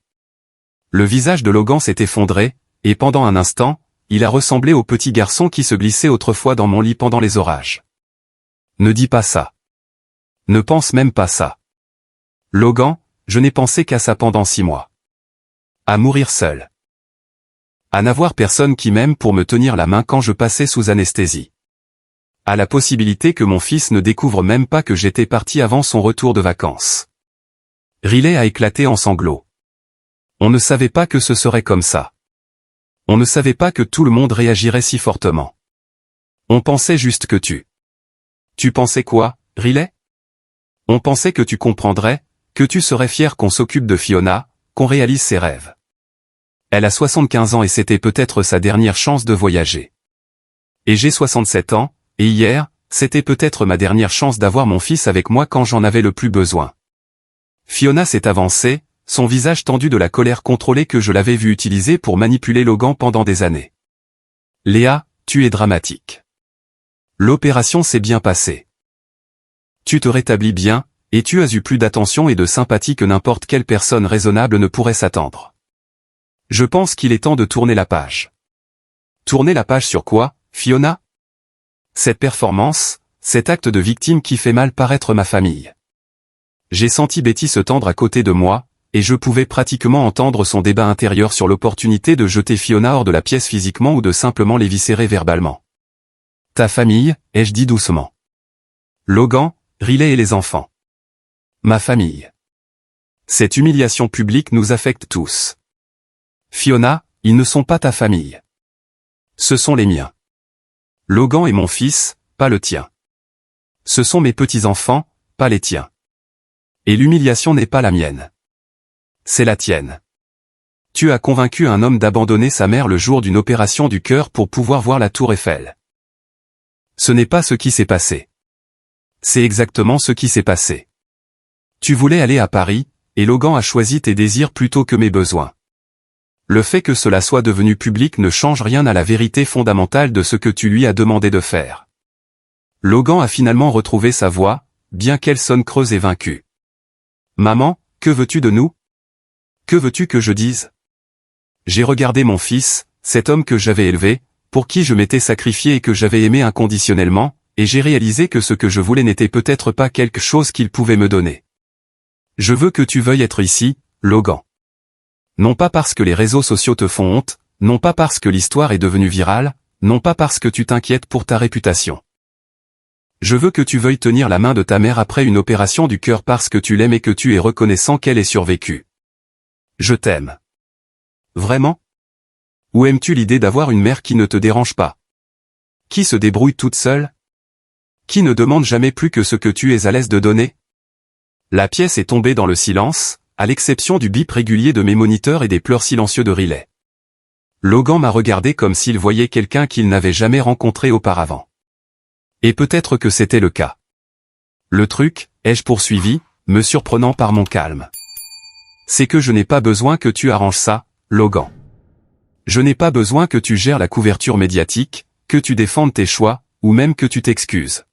Le visage de Logan s'est effondré, et pendant un instant, il a ressemblé au petit garçon qui se glissait autrefois dans mon lit pendant les orages. Ne dis pas ça. Ne pense même pas ça. Logan, je n'ai pensé qu'à ça pendant 6 mois. À mourir seul. À n'avoir personne qui m'aime pour me tenir la main quand je passais sous anesthésie. À la possibilité que mon fils ne découvre même pas que j'étais parti avant son retour de vacances. Riley a éclaté en sanglots. On ne savait pas que ce serait comme ça. On ne savait pas que tout le monde réagirait si fortement. On pensait juste que tu... Tu pensais quoi, Riley? On pensait que tu comprendrais, que tu serais fier qu'on s'occupe de Fiona, qu'on réalise ses rêves. Elle a 75 ans et c'était peut-être sa dernière chance de voyager. Et j'ai 67 ans, et hier, c'était peut-être ma dernière chance d'avoir mon fils avec moi quand j'en avais le plus besoin. Fiona s'est avancée, son visage tendu de la colère contrôlée que je l'avais vu utiliser pour manipuler Logan pendant des années. Léa, tu es dramatique. L'opération s'est bien passée. Tu te rétablis bien, et tu as eu plus d'attention et de sympathie que n'importe quelle personne raisonnable ne pourrait s'attendre. Je pense qu'il est temps de tourner la page. Tourner la page sur quoi, Fiona? Cette performance, cet acte de victime qui fait mal paraître ma famille. J'ai senti Betty se tendre à côté de moi, et je pouvais pratiquement entendre son débat intérieur sur l'opportunité de jeter Fiona hors de la pièce physiquement ou de simplement l'éviscérer verbalement. Ta famille, ai-je dit doucement. Logan, Riley et les enfants. Ma famille. Cette humiliation publique nous affecte tous. Fiona, ils ne sont pas ta famille. Ce sont les miens. Logan est mon fils, pas le tien. Ce sont mes petits-enfants, pas les tiens. Et l'humiliation n'est pas la mienne. C'est la tienne. Tu as convaincu un homme d'abandonner sa mère le jour d'une opération du cœur pour pouvoir voir la tour Eiffel. Ce n'est pas ce qui s'est passé. C'est exactement ce qui s'est passé. Tu voulais aller à Paris, et Logan a choisi tes désirs plutôt que mes besoins. Le fait que cela soit devenu public ne change rien à la vérité fondamentale de ce que tu lui as demandé de faire. Logan a finalement retrouvé sa voix, bien qu'elle sonne creuse et vaincue. Maman, que veux-tu de nous? Que veux-tu que je dise? J'ai regardé mon fils, cet homme que j'avais élevé, pour qui je m'étais sacrifié et que j'avais aimé inconditionnellement, et j'ai réalisé que ce que je voulais n'était peut-être pas quelque chose qu'il pouvait me donner. Je veux que tu veuilles être ici, Logan. Non pas parce que les réseaux sociaux te font honte, non pas parce que l'histoire est devenue virale, non pas parce que tu t'inquiètes pour ta réputation. Je veux que tu veuilles tenir la main de ta mère après une opération du cœur parce que tu l'aimes et que tu es reconnaissant qu'elle ait survécu. Je t'aime. Vraiment? Ou aimes-tu l'idée d'avoir une mère qui ne te dérange pas? Qui se débrouille toute seule? Qui ne demande jamais plus que ce que tu es à l'aise de donner? La pièce est tombée dans le silence, à l'exception du bip régulier de mes moniteurs et des pleurs silencieux de Riley. Logan m'a regardé comme s'il voyait quelqu'un qu'il n'avait jamais rencontré auparavant. Et peut-être que c'était le cas. Le truc, ai-je poursuivi, me surprenant par mon calme. C'est que je n'ai pas besoin que tu arranges ça, Logan. Je n'ai pas besoin que tu gères la couverture médiatique, que tu défendes tes choix, ou même que tu t'excuses.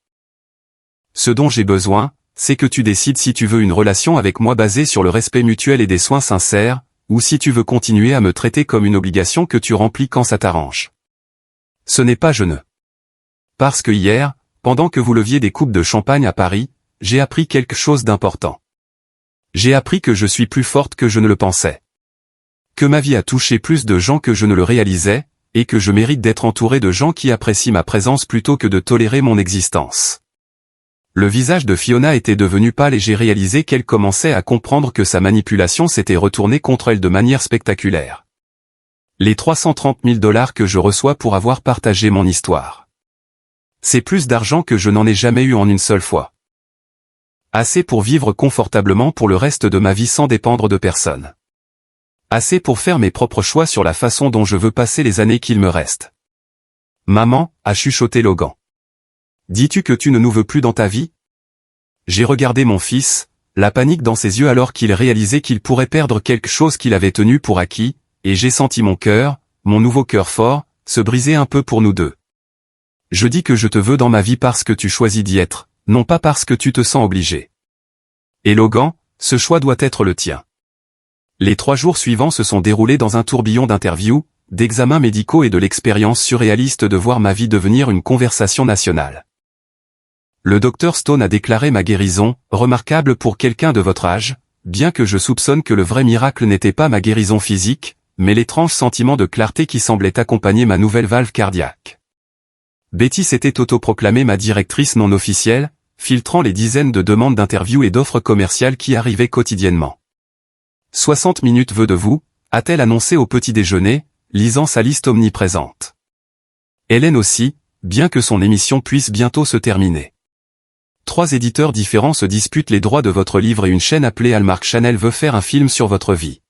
Ce dont j'ai besoin, c'est que tu décides si tu veux une relation avec moi basée sur le respect mutuel et des soins sincères, ou si tu veux continuer à me traiter comme une obligation que tu remplis quand ça t'arrange. Ce n'est pas je ne. Parce que hier, pendant que vous leviez des coupes de champagne à Paris, j'ai appris quelque chose d'important. J'ai appris que je suis plus forte que je ne le pensais. Que ma vie a touché plus de gens que je ne le réalisais, et que je mérite d'être entouré de gens qui apprécient ma présence plutôt que de tolérer mon existence. Le visage de Fiona était devenu pâle et j'ai réalisé qu'elle commençait à comprendre que sa manipulation s'était retournée contre elle de manière spectaculaire. Les 330 000 $ que je reçois pour avoir partagé mon histoire. C'est plus d'argent que je n'en ai jamais eu en une seule fois. Assez pour vivre confortablement pour le reste de ma vie sans dépendre de personne. Assez pour faire mes propres choix sur la façon dont je veux passer les années qu'il me reste. Maman, a chuchoté Logan. Dis-tu que tu ne nous veux plus dans ta vie? J'ai regardé mon fils, la panique dans ses yeux alors qu'il réalisait qu'il pourrait perdre quelque chose qu'il avait tenu pour acquis, et j'ai senti mon cœur, mon nouveau cœur fort, se briser un peu pour nous deux. Je dis que je te veux dans ma vie parce que tu choisis d'y être, non pas parce que tu te sens obligé. Et Logan, ce choix doit être le tien. Les 3 jours suivants se sont déroulés dans un tourbillon d'interviews, d'examens médicaux et de l'expérience surréaliste de voir ma vie devenir une conversation nationale. Le docteur Stone a déclaré ma guérison, remarquable pour quelqu'un de votre âge, bien que je soupçonne que le vrai miracle n'était pas ma guérison physique, mais l'étrange sentiment de clarté qui semblait accompagner ma nouvelle valve cardiaque. Betty s'était autoproclamée ma directrice non officielle, filtrant les dizaines de demandes d'interviews et d'offres commerciales qui arrivaient quotidiennement. 60 minutes veut de vous, a-t-elle annoncé au petit déjeuner, lisant sa liste omniprésente. Hélène aussi, bien que son émission puisse bientôt se terminer. 3 éditeurs différents se disputent les droits de votre livre et une chaîne appelée Hallmark Channel veut faire un film sur votre vie.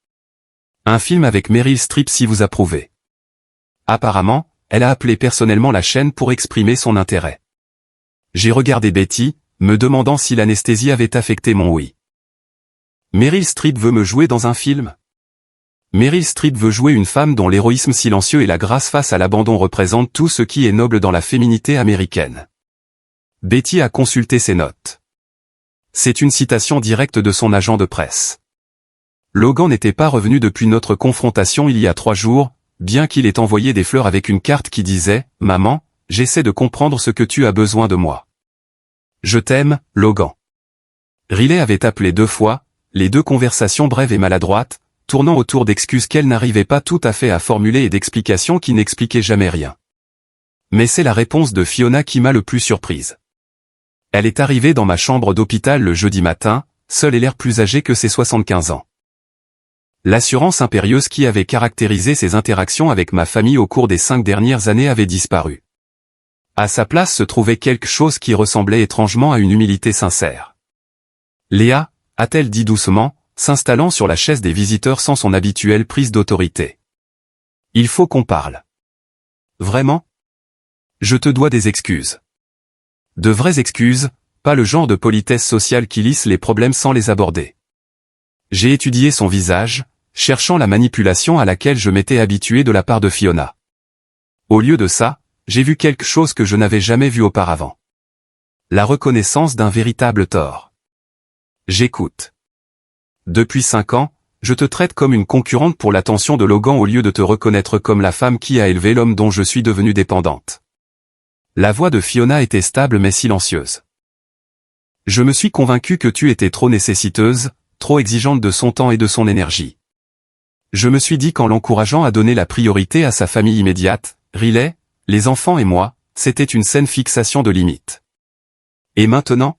Un film avec Meryl Streep si vous approuvez. Apparemment, elle a appelé personnellement la chaîne pour exprimer son intérêt. J'ai regardé Betty, me demandant si l'anesthésie avait affecté mon oui. Meryl Streep veut me jouer dans un film? Meryl Streep veut jouer une femme dont l'héroïsme silencieux et la grâce face à l'abandon représentent tout ce qui est noble dans la féminité américaine. Betty a consulté ses notes. C'est une citation directe de son agent de presse. Logan n'était pas revenu depuis notre confrontation il y a 3 jours, bien qu'il ait envoyé des fleurs avec une carte qui disait « Maman, j'essaie de comprendre ce que tu as besoin de moi. Je t'aime, Logan. » Riley avait appelé 2 fois, les 2 conversations brèves et maladroites, tournant autour d'excuses qu'elle n'arrivait pas tout à fait à formuler et d'explications qui n'expliquaient jamais rien. Mais c'est la réponse de Fiona qui m'a le plus surprise. Elle est arrivée dans ma chambre d'hôpital le jeudi matin, seule et l'air plus âgée que ses 75 ans. L'assurance impérieuse qui avait caractérisé ses interactions avec ma famille au cours des 5 dernières années avait disparu. À sa place se trouvait quelque chose qui ressemblait étrangement à une humilité sincère. Léa, a-t-elle dit doucement, s'installant sur la chaise des visiteurs sans son habituelle prise d'autorité. Il faut qu'on parle. Vraiment? Je te dois des excuses. De vraies excuses, pas le genre de politesse sociale qui lisse les problèmes sans les aborder. J'ai étudié son visage, cherchant la manipulation à laquelle je m'étais habitué de la part de Fiona. Au lieu de ça, j'ai vu quelque chose que je n'avais jamais vu auparavant. La reconnaissance d'un véritable tort. J'écoute. Depuis 5 ans, je te traite comme une concurrente pour l'attention de Logan au lieu de te reconnaître comme la femme qui a élevé l'homme dont je suis devenue dépendante. La voix de Fiona était stable mais silencieuse. Je me suis convaincu que tu étais trop nécessiteuse, trop exigeante de son temps et de son énergie. Je me suis dit qu'en l'encourageant à donner la priorité à sa famille immédiate, Riley, les enfants et moi, c'était une saine fixation de limite. Et maintenant?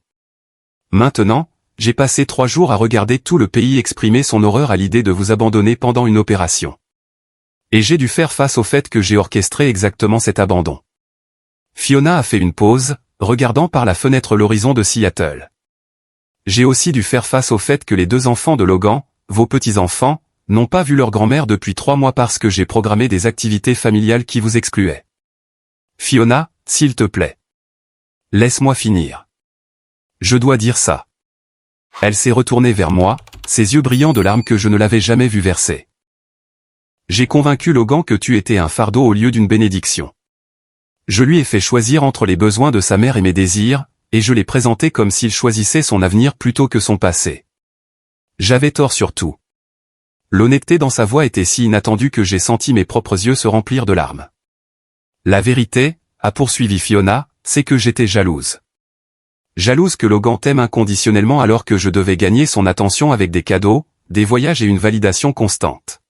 Maintenant, j'ai passé 3 jours à regarder tout le pays exprimer son horreur à l'idée de vous abandonner pendant une opération. Et j'ai dû faire face au fait que j'ai orchestré exactement cet abandon. Fiona a fait une pause, regardant par la fenêtre l'horizon de Seattle. J'ai aussi dû faire face au fait que les 2 enfants de Logan, vos petits-enfants, n'ont pas vu leur grand-mère depuis 3 mois parce que j'ai programmé des activités familiales qui vous excluaient. Fiona, s'il te plaît. Laisse-moi finir. Je dois dire ça. Elle s'est retournée vers moi, ses yeux brillants de larmes que je ne l'avais jamais vu verser. J'ai convaincu Logan que tu étais un fardeau au lieu d'une bénédiction. Je lui ai fait choisir entre les besoins de sa mère et mes désirs, et je l'ai présenté comme s'il choisissait son avenir plutôt que son passé. J'avais tort sur tout. L'honnêteté dans sa voix était si inattendue que j'ai senti mes propres yeux se remplir de larmes. La vérité, a poursuivi Fiona, c'est que j'étais jalouse. Jalouse que Logan t'aime inconditionnellement alors que je devais gagner son attention avec des cadeaux, des voyages et une validation constante.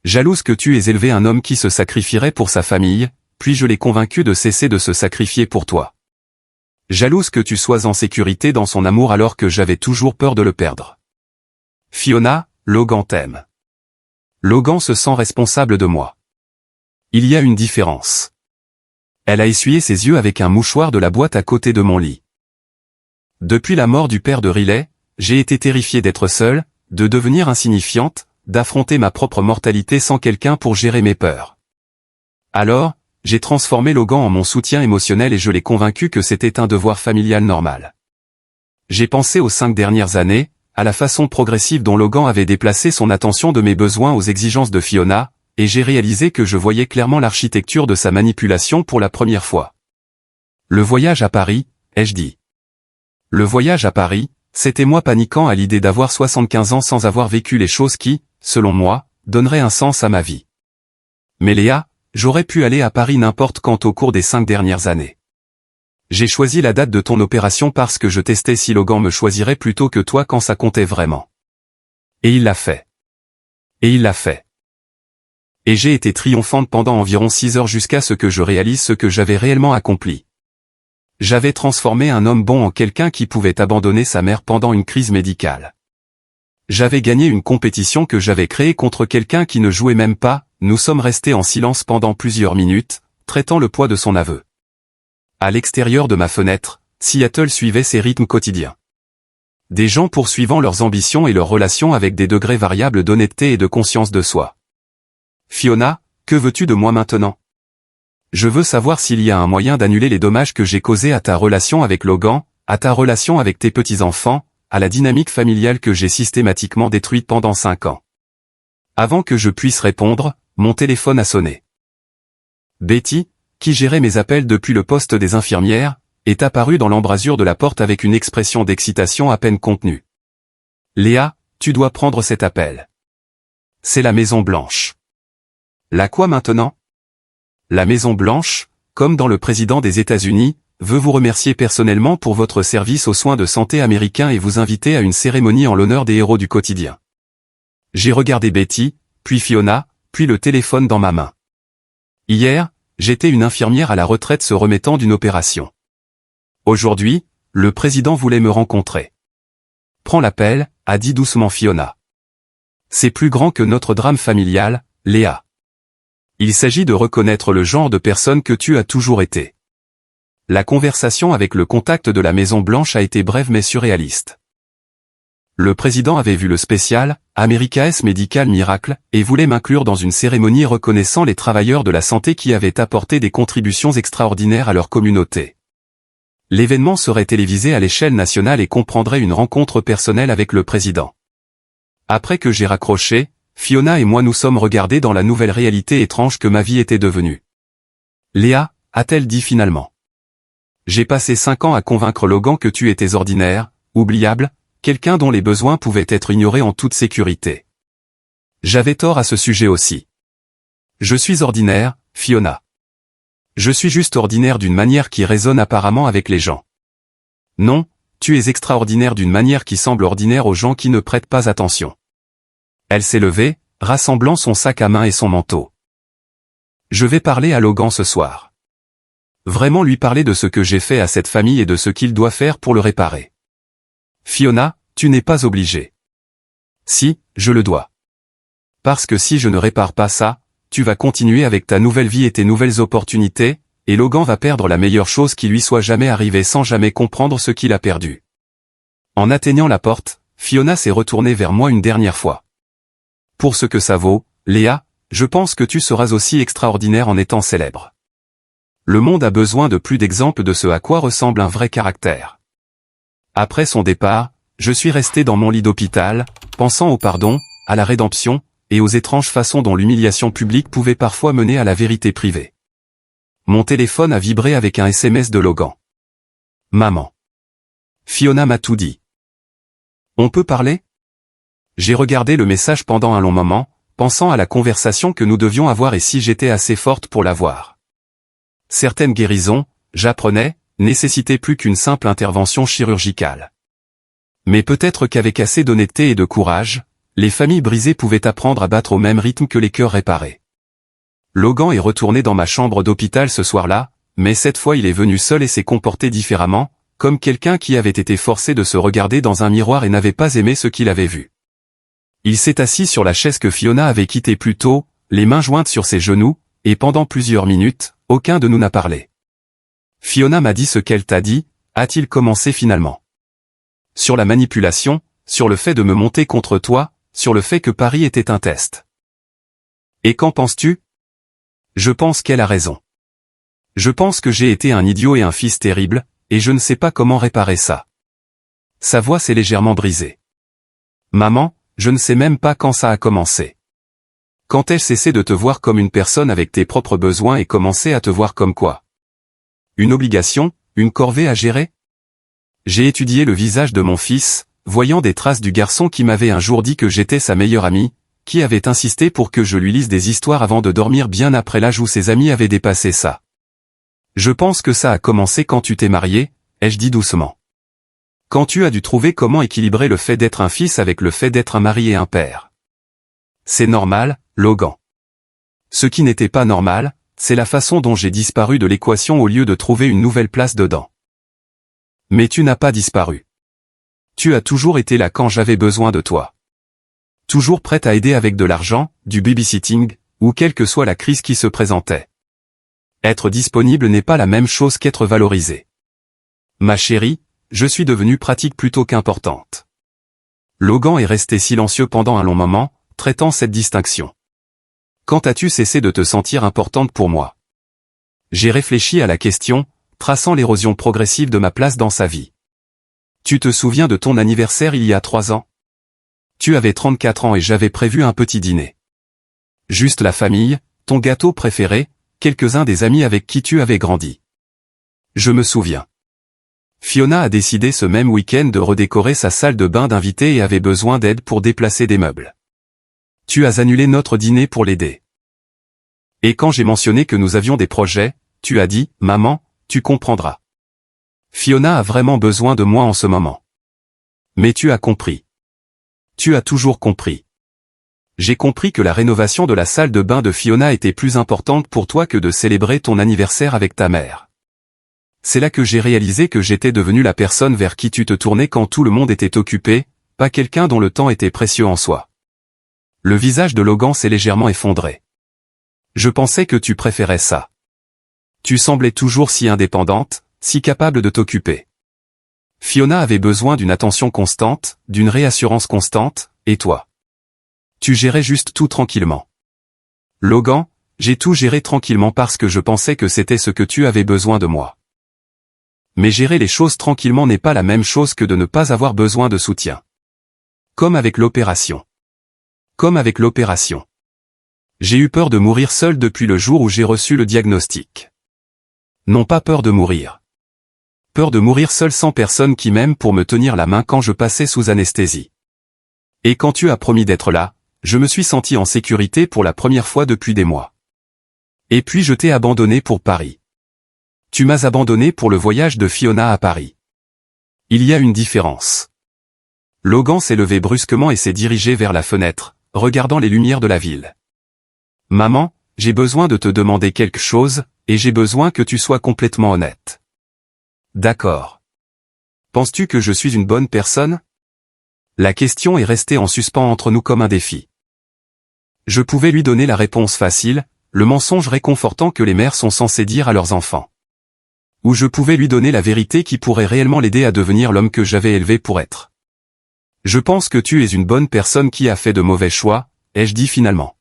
Jalouse que tu aies élevé un homme qui se sacrifierait pour sa famille, puis je l'ai convaincu de cesser de se sacrifier pour toi. Jalouse que tu sois en sécurité dans son amour alors que j'avais toujours peur de le perdre. Fiona, Logan t'aime. Logan se sent responsable de moi. Il y a une différence. Elle a essuyé ses yeux avec un mouchoir de la boîte à côté de mon lit. Depuis la mort du père de Riley, j'ai été terrifiée d'être seule, de devenir insignifiante, d'affronter ma propre mortalité sans quelqu'un pour gérer mes peurs. Alors, j'ai transformé Logan en mon soutien émotionnel et je l'ai convaincu que c'était un devoir familial normal. J'ai pensé aux 5 dernières années, à la façon progressive dont Logan avait déplacé son attention de mes besoins aux exigences de Fiona, et j'ai réalisé que je voyais clairement l'architecture de sa manipulation pour la première fois. Le voyage à Paris, ai-je dit. Le voyage à Paris, c'était moi paniquant à l'idée d'avoir 75 ans sans avoir vécu les choses qui, selon moi, donneraient un sens à ma vie. Mais Léa, j'aurais pu aller à Paris n'importe quand au cours des 5 dernières années. J'ai choisi la date de ton opération parce que je testais si Logan me choisirait plutôt que toi quand ça comptait vraiment. Et il l'a fait. Et il l'a fait. Et j'ai été triomphante pendant environ 6 heures jusqu'à ce que je réalise ce que j'avais réellement accompli. J'avais transformé un homme bon en quelqu'un qui pouvait abandonner sa mère pendant une crise médicale. J'avais gagné une compétition que j'avais créée contre quelqu'un qui ne jouait même pas, nous sommes restés en silence pendant plusieurs minutes, traitant le poids de son aveu. À l'extérieur de ma fenêtre, Seattle suivait ses rythmes quotidiens. Des gens poursuivant leurs ambitions et leurs relations avec des degrés variables d'honnêteté et de conscience de soi. Fiona, que veux-tu de moi maintenant? Je veux savoir s'il y a un moyen d'annuler les dommages que j'ai causés à ta relation avec Logan, à ta relation avec tes petits-enfants, à la dynamique familiale que j'ai systématiquement détruite pendant 5 ans. Avant que je puisse répondre, mon téléphone a sonné. Betty, qui gérait mes appels depuis le poste des infirmières, est apparue dans l'embrasure de la porte avec une expression d'excitation à peine contenue. Léa, tu dois prendre cet appel. C'est la Maison Blanche. La quoi maintenant? La Maison Blanche, comme dans Le Président des États-Unis, veut vous remercier personnellement pour votre service aux soins de santé américains et vous inviter à une cérémonie en l'honneur des héros du quotidien. J'ai regardé Betty, puis Fiona, puis le téléphone dans ma main. Hier, j'étais une infirmière à la retraite se remettant d'une opération. Aujourd'hui, le président voulait me rencontrer. Prends l'appel, a dit doucement Fiona. C'est plus grand que notre drame familial, Léa. Il s'agit de reconnaître le genre de personne que tu as toujours été. La conversation avec le contact de la Maison Blanche a été brève mais surréaliste. Le président avait vu le spécial, America's Medical Miracle, et voulait m'inclure dans une cérémonie reconnaissant les travailleurs de la santé qui avaient apporté des contributions extraordinaires à leur communauté. L'événement serait télévisé à l'échelle nationale et comprendrait une rencontre personnelle avec le président. Après que j'ai raccroché, Fiona et moi nous sommes regardés dans la nouvelle réalité étrange que ma vie était devenue. Léa, a-t-elle dit finalement. J'ai passé 5 ans à convaincre Logan que tu étais ordinaire, oubliable, quelqu'un dont les besoins pouvaient être ignorés en toute sécurité. J'avais tort à ce sujet aussi. Je suis ordinaire, Fiona. Je suis juste ordinaire d'une manière qui résonne apparemment avec les gens. Non, tu es extraordinaire d'une manière qui semble ordinaire aux gens qui ne prêtent pas attention. Elle s'est levée, rassemblant son sac à main et son manteau. Je vais parler à Logan ce soir. Vraiment lui parler de ce que j'ai fait à cette famille et de ce qu'il doit faire pour le réparer. Fiona, tu n'es pas obligée. Si, je le dois. Parce que si je ne répare pas ça, tu vas continuer avec ta nouvelle vie et tes nouvelles opportunités, et Logan va perdre la meilleure chose qui lui soit jamais arrivée sans jamais comprendre ce qu'il a perdu. En atteignant la porte, Fiona s'est retournée vers moi une dernière fois. Pour ce que ça vaut, Léa, je pense que tu seras aussi extraordinaire en étant célèbre. Le monde a besoin de plus d'exemples de ce à quoi ressemble un vrai caractère. Après son départ, je suis resté dans mon lit d'hôpital, pensant au pardon, à la rédemption, et aux étranges façons dont l'humiliation publique pouvait parfois mener à la vérité privée. Mon téléphone a vibré avec un SMS de Logan. Maman. Fiona m'a tout dit. On peut parler? J'ai regardé le message pendant un long moment, pensant à la conversation que nous devions avoir et si j'étais assez forte pour l'avoir. Certaines guérisons, j'apprenais, nécessitaient plus qu'une simple intervention chirurgicale. Mais peut-être qu'avec assez d'honnêteté et de courage, les familles brisées pouvaient apprendre à battre au même rythme que les cœurs réparés. Logan est retourné dans ma chambre d'hôpital ce soir-là, mais cette fois il est venu seul et s'est comporté différemment, comme quelqu'un qui avait été forcé de se regarder dans un miroir et n'avait pas aimé ce qu'il avait vu. Il s'est assis sur la chaise que Fiona avait quittée plus tôt, les mains jointes sur ses genoux, et pendant plusieurs minutes, aucun de nous n'a parlé. Fiona m'a dit ce qu'elle t'a dit, a-t-il commencé finalement? Sur la manipulation, sur le fait de me monter contre toi, sur le fait que Paris était un test. Et qu'en penses-tu? Je pense qu'elle a raison. Je pense que j'ai été un idiot et un fils terrible, et je ne sais pas comment réparer ça. Sa voix s'est légèrement brisée. Maman, je ne sais même pas quand ça a commencé. Quand ai-je cessé de te voir comme une personne avec tes propres besoins et commencé à te voir comme quoi? Une obligation, une corvée à gérer? J'ai étudié le visage de mon fils, voyant des traces du garçon qui m'avait un jour dit que j'étais sa meilleure amie, qui avait insisté pour que je lui lise des histoires avant de dormir bien après l'âge où ses amis avaient dépassé ça. Je pense que ça a commencé quand tu t'es marié, ai-je dit doucement. Quand tu as dû trouver comment équilibrer le fait d'être un fils avec le fait d'être un mari et un père. C'est normal, Logan. Ce qui n'était pas normal, c'est la façon dont j'ai disparu de l'équation au lieu de trouver une nouvelle place dedans. Mais tu n'as pas disparu. Tu as toujours été là quand j'avais besoin de toi. Toujours prête à aider avec de l'argent, du babysitting, ou quelle que soit la crise qui se présentait. Être disponible n'est pas la même chose qu'être valorisé. Ma chérie, je suis devenue pratique plutôt qu'importante. Logan est resté silencieux pendant un long moment, traitant cette distinction. Quand as-tu cessé de te sentir importante pour moi? J'ai réfléchi à la question, traçant l'érosion progressive de ma place dans sa vie. Tu te souviens de ton anniversaire il y a 3 ans? Tu avais 34 ans et j'avais prévu un petit dîner. Juste la famille, ton gâteau préféré, quelques-uns des amis avec qui tu avais grandi. Je me souviens. Fiona a décidé ce même week-end de redécorer sa salle de bain d'invités et avait besoin d'aide pour déplacer des meubles. Tu as annulé notre dîner pour l'aider. Et quand j'ai mentionné que nous avions des projets, tu as dit, maman, tu comprendras. Fiona a vraiment besoin de moi en ce moment. Mais tu as compris. Tu as toujours compris. J'ai compris que la rénovation de la salle de bain de Fiona était plus importante pour toi que de célébrer ton anniversaire avec ta mère. C'est là que j'ai réalisé que j'étais devenu la personne vers qui tu te tournais quand tout le monde était occupé, pas quelqu'un dont le temps était précieux en soi. Le visage de Logan s'est légèrement effondré. Je pensais que tu préférais ça. Tu semblais toujours si indépendante, si capable de t'occuper. Fiona avait besoin d'une attention constante, d'une réassurance constante, et toi? Tu gérais juste tout tranquillement. Logan, j'ai tout géré tranquillement parce que je pensais que c'était ce que tu avais besoin de moi. Mais gérer les choses tranquillement n'est pas la même chose que de ne pas avoir besoin de soutien. Comme avec l'opération. Comme avec l'opération. J'ai eu peur de mourir seul depuis le jour où j'ai reçu le diagnostic. Non pas peur de mourir. Peur de mourir seul sans personne qui m'aime pour me tenir la main quand je passais sous anesthésie. Et quand tu as promis d'être là, je me suis senti en sécurité pour la première fois depuis des mois. Et puis je t'ai abandonné pour Paris. Tu m'as abandonné pour le voyage de Fiona à Paris. Il y a une différence. Logan s'est levé brusquement et s'est dirigé vers la fenêtre, regardant les lumières de la ville. Maman, j'ai besoin de te demander quelque chose, et j'ai besoin que tu sois complètement honnête. D'accord. Penses-tu que je suis une bonne personne? La question est restée en suspens entre nous comme un défi. Je pouvais lui donner la réponse facile, le mensonge réconfortant que les mères sont censées dire à leurs enfants. Ou je pouvais lui donner la vérité qui pourrait réellement l'aider à devenir l'homme que j'avais élevé pour être. Je pense que tu es une bonne personne qui a fait de mauvais choix, ai-je dit finalement.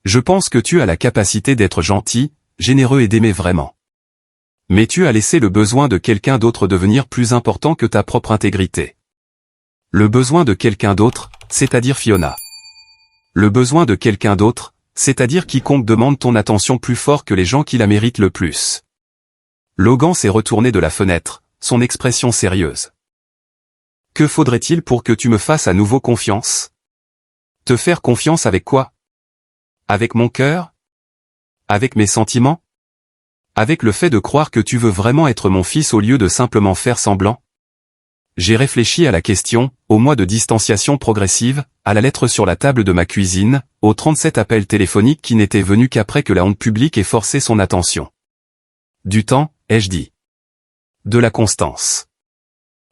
Je pense que tu as la capacité d'être gentil, généreux et d'aimer vraiment. Mais tu as laissé le besoin de quelqu'un d'autre devenir plus important que ta propre intégrité. Le besoin de quelqu'un d'autre, c'est-à-dire Fiona. Le besoin de quelqu'un d'autre, c'est-à-dire quiconque demande ton attention plus fort que les gens qui la méritent le plus. Logan s'est retourné de la fenêtre, son expression sérieuse. Que faudrait-il pour que tu me fasses à nouveau confiance? Te faire confiance avec quoi? Avec mon cœur? Avec mes sentiments? Avec le fait de croire que tu veux vraiment être mon fils au lieu de simplement faire semblant? J'ai réfléchi à la question, au mois de distanciation progressive, à la lettre sur la table de ma cuisine, aux 37 appels téléphoniques qui n'étaient venus qu'après que la honte publique ait forcé son attention. Du temps, ai-je dit. De la constance.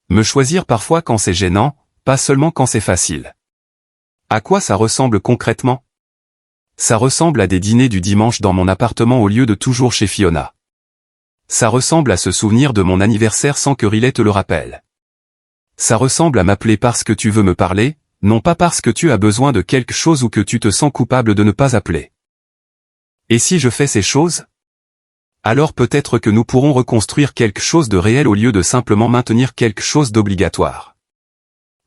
Me choisir parfois quand c'est gênant, pas seulement quand c'est facile. À quoi ça ressemble concrètement? Ça ressemble à des dîners du dimanche dans mon appartement au lieu de toujours chez Fiona. Ça ressemble à se souvenir de mon anniversaire sans que Riley te le rappelle. Ça ressemble à m'appeler parce que tu veux me parler, non pas parce que tu as besoin de quelque chose ou que tu te sens coupable de ne pas appeler. Et si je fais ces choses? Alors peut-être que nous pourrons reconstruire quelque chose de réel au lieu de simplement maintenir quelque chose d'obligatoire.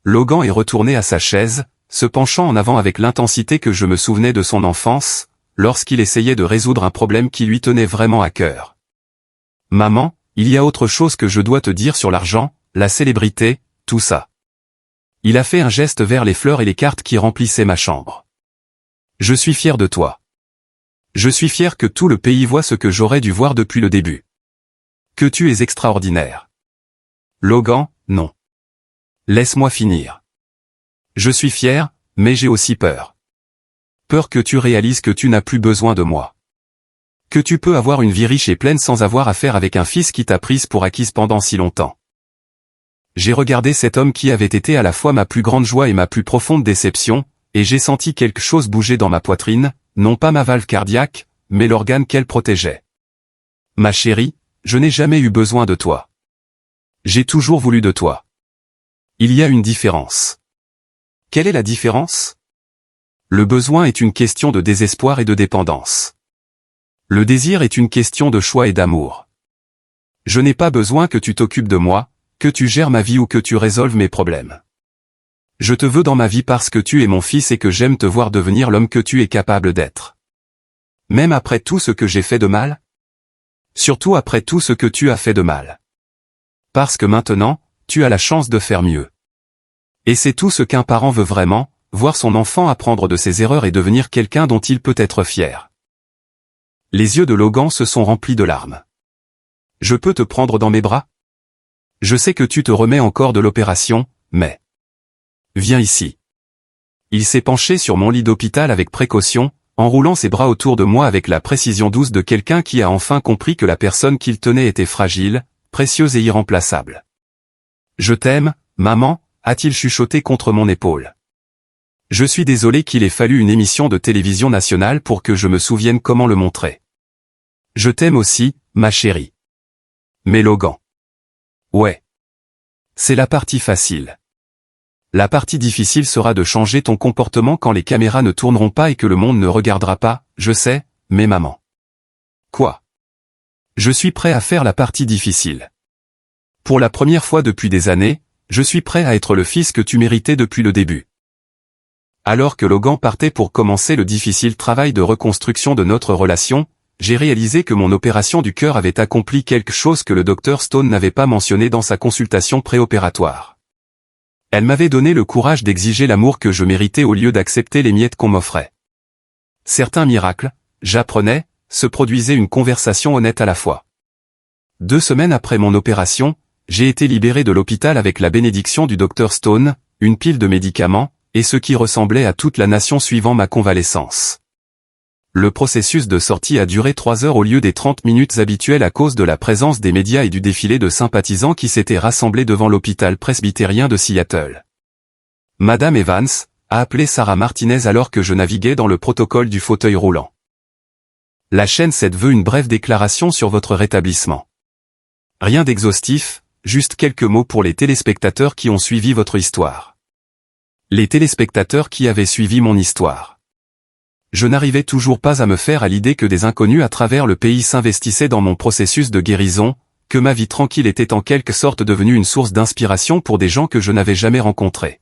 Logan est retourné à sa chaise, se penchant en avant avec l'intensité que je me souvenais de son enfance, lorsqu'il essayait de résoudre un problème qui lui tenait vraiment à cœur. Maman, il y a autre chose que je dois te dire sur l'argent, la célébrité, tout ça. Il a fait un geste vers les fleurs et les cartes qui remplissaient ma chambre. Je suis fier de toi. Je suis fier que tout le pays voit ce que j'aurais dû voir depuis le début. Que tu es extraordinaire. Logan, non. Laisse-moi finir. Je suis fier, mais j'ai aussi peur. Peur que tu réalises que tu n'as plus besoin de moi. Que tu peux avoir une vie riche et pleine sans avoir affaire avec un fils qui t'a prise pour acquise pendant si longtemps. J'ai regardé cet homme qui avait été à la fois ma plus grande joie et ma plus profonde déception, et j'ai senti quelque chose bouger dans ma poitrine, non pas ma valve cardiaque, mais l'organe qu'elle protégeait. Ma chérie, je n'ai jamais eu besoin de toi. J'ai toujours voulu de toi. Il y a une différence. Quelle est la différence? Le besoin est une question de désespoir et de dépendance. Le désir est une question de choix et d'amour. Je n'ai pas besoin que tu t'occupes de moi, que tu gères ma vie ou que tu résolves mes problèmes. Je te veux dans ma vie parce que tu es mon fils et que j'aime te voir devenir l'homme que tu es capable d'être. Même après tout ce que j'ai fait de mal? Surtout après tout ce que tu as fait de mal. Parce que maintenant, tu as la chance de faire mieux. Et c'est tout ce qu'un parent veut vraiment, voir son enfant apprendre de ses erreurs et devenir quelqu'un dont il peut être fier. Les yeux de Logan se sont remplis de larmes. Je peux te prendre dans mes bras? Je sais que tu te remets encore de l'opération, mais... Viens ici. Il s'est penché sur mon lit d'hôpital avec précaution, enroulant ses bras autour de moi avec la précision douce de quelqu'un qui a enfin compris que la personne qu'il tenait était fragile, précieuse et irremplaçable. Je t'aime, maman, a-t-il chuchoté contre mon épaule. Je suis désolé qu'il ait fallu une émission de télévision nationale pour que je me souvienne comment le montrer. Je t'aime aussi, ma chérie. Mais Logan. Ouais. C'est la partie facile. La partie difficile sera de changer ton comportement quand les caméras ne tourneront pas et que le monde ne regardera pas, je sais, mais maman. Quoi? Je suis prêt à faire la partie difficile. Pour la première fois depuis des années, je suis prêt à être le fils que tu méritais depuis le début. Alors que Logan partait pour commencer le difficile travail de reconstruction de notre relation, j'ai réalisé que mon opération du cœur avait accompli quelque chose que le docteur Stone n'avait pas mentionné dans sa consultation préopératoire. Elle m'avait donné le courage d'exiger l'amour que je méritais au lieu d'accepter les miettes qu'on m'offrait. Certains miracles, j'apprenais, se produisait une conversation honnête à la fois. 2 semaines après mon opération, j'ai été libéré de l'hôpital avec la bénédiction du docteur Stone, une pile de médicaments, et ce qui ressemblait à toute la nation suivant ma convalescence. Le processus de sortie a duré 3 heures au lieu des 30 minutes habituelles à cause de la présence des médias et du défilé de sympathisants qui s'étaient rassemblés devant l'hôpital presbytérien de Seattle. Madame Evans a appelé Sarah Martinez alors que je naviguais dans le protocole du fauteuil roulant. La chaîne 7 veut une brève déclaration sur votre rétablissement. Rien d'exhaustif, juste quelques mots pour les téléspectateurs qui ont suivi votre histoire. Les téléspectateurs qui avaient suivi mon histoire. Je n'arrivais toujours pas à me faire à l'idée que des inconnus à travers le pays s'investissaient dans mon processus de guérison, que ma vie tranquille était en quelque sorte devenue une source d'inspiration pour des gens que je n'avais jamais rencontrés.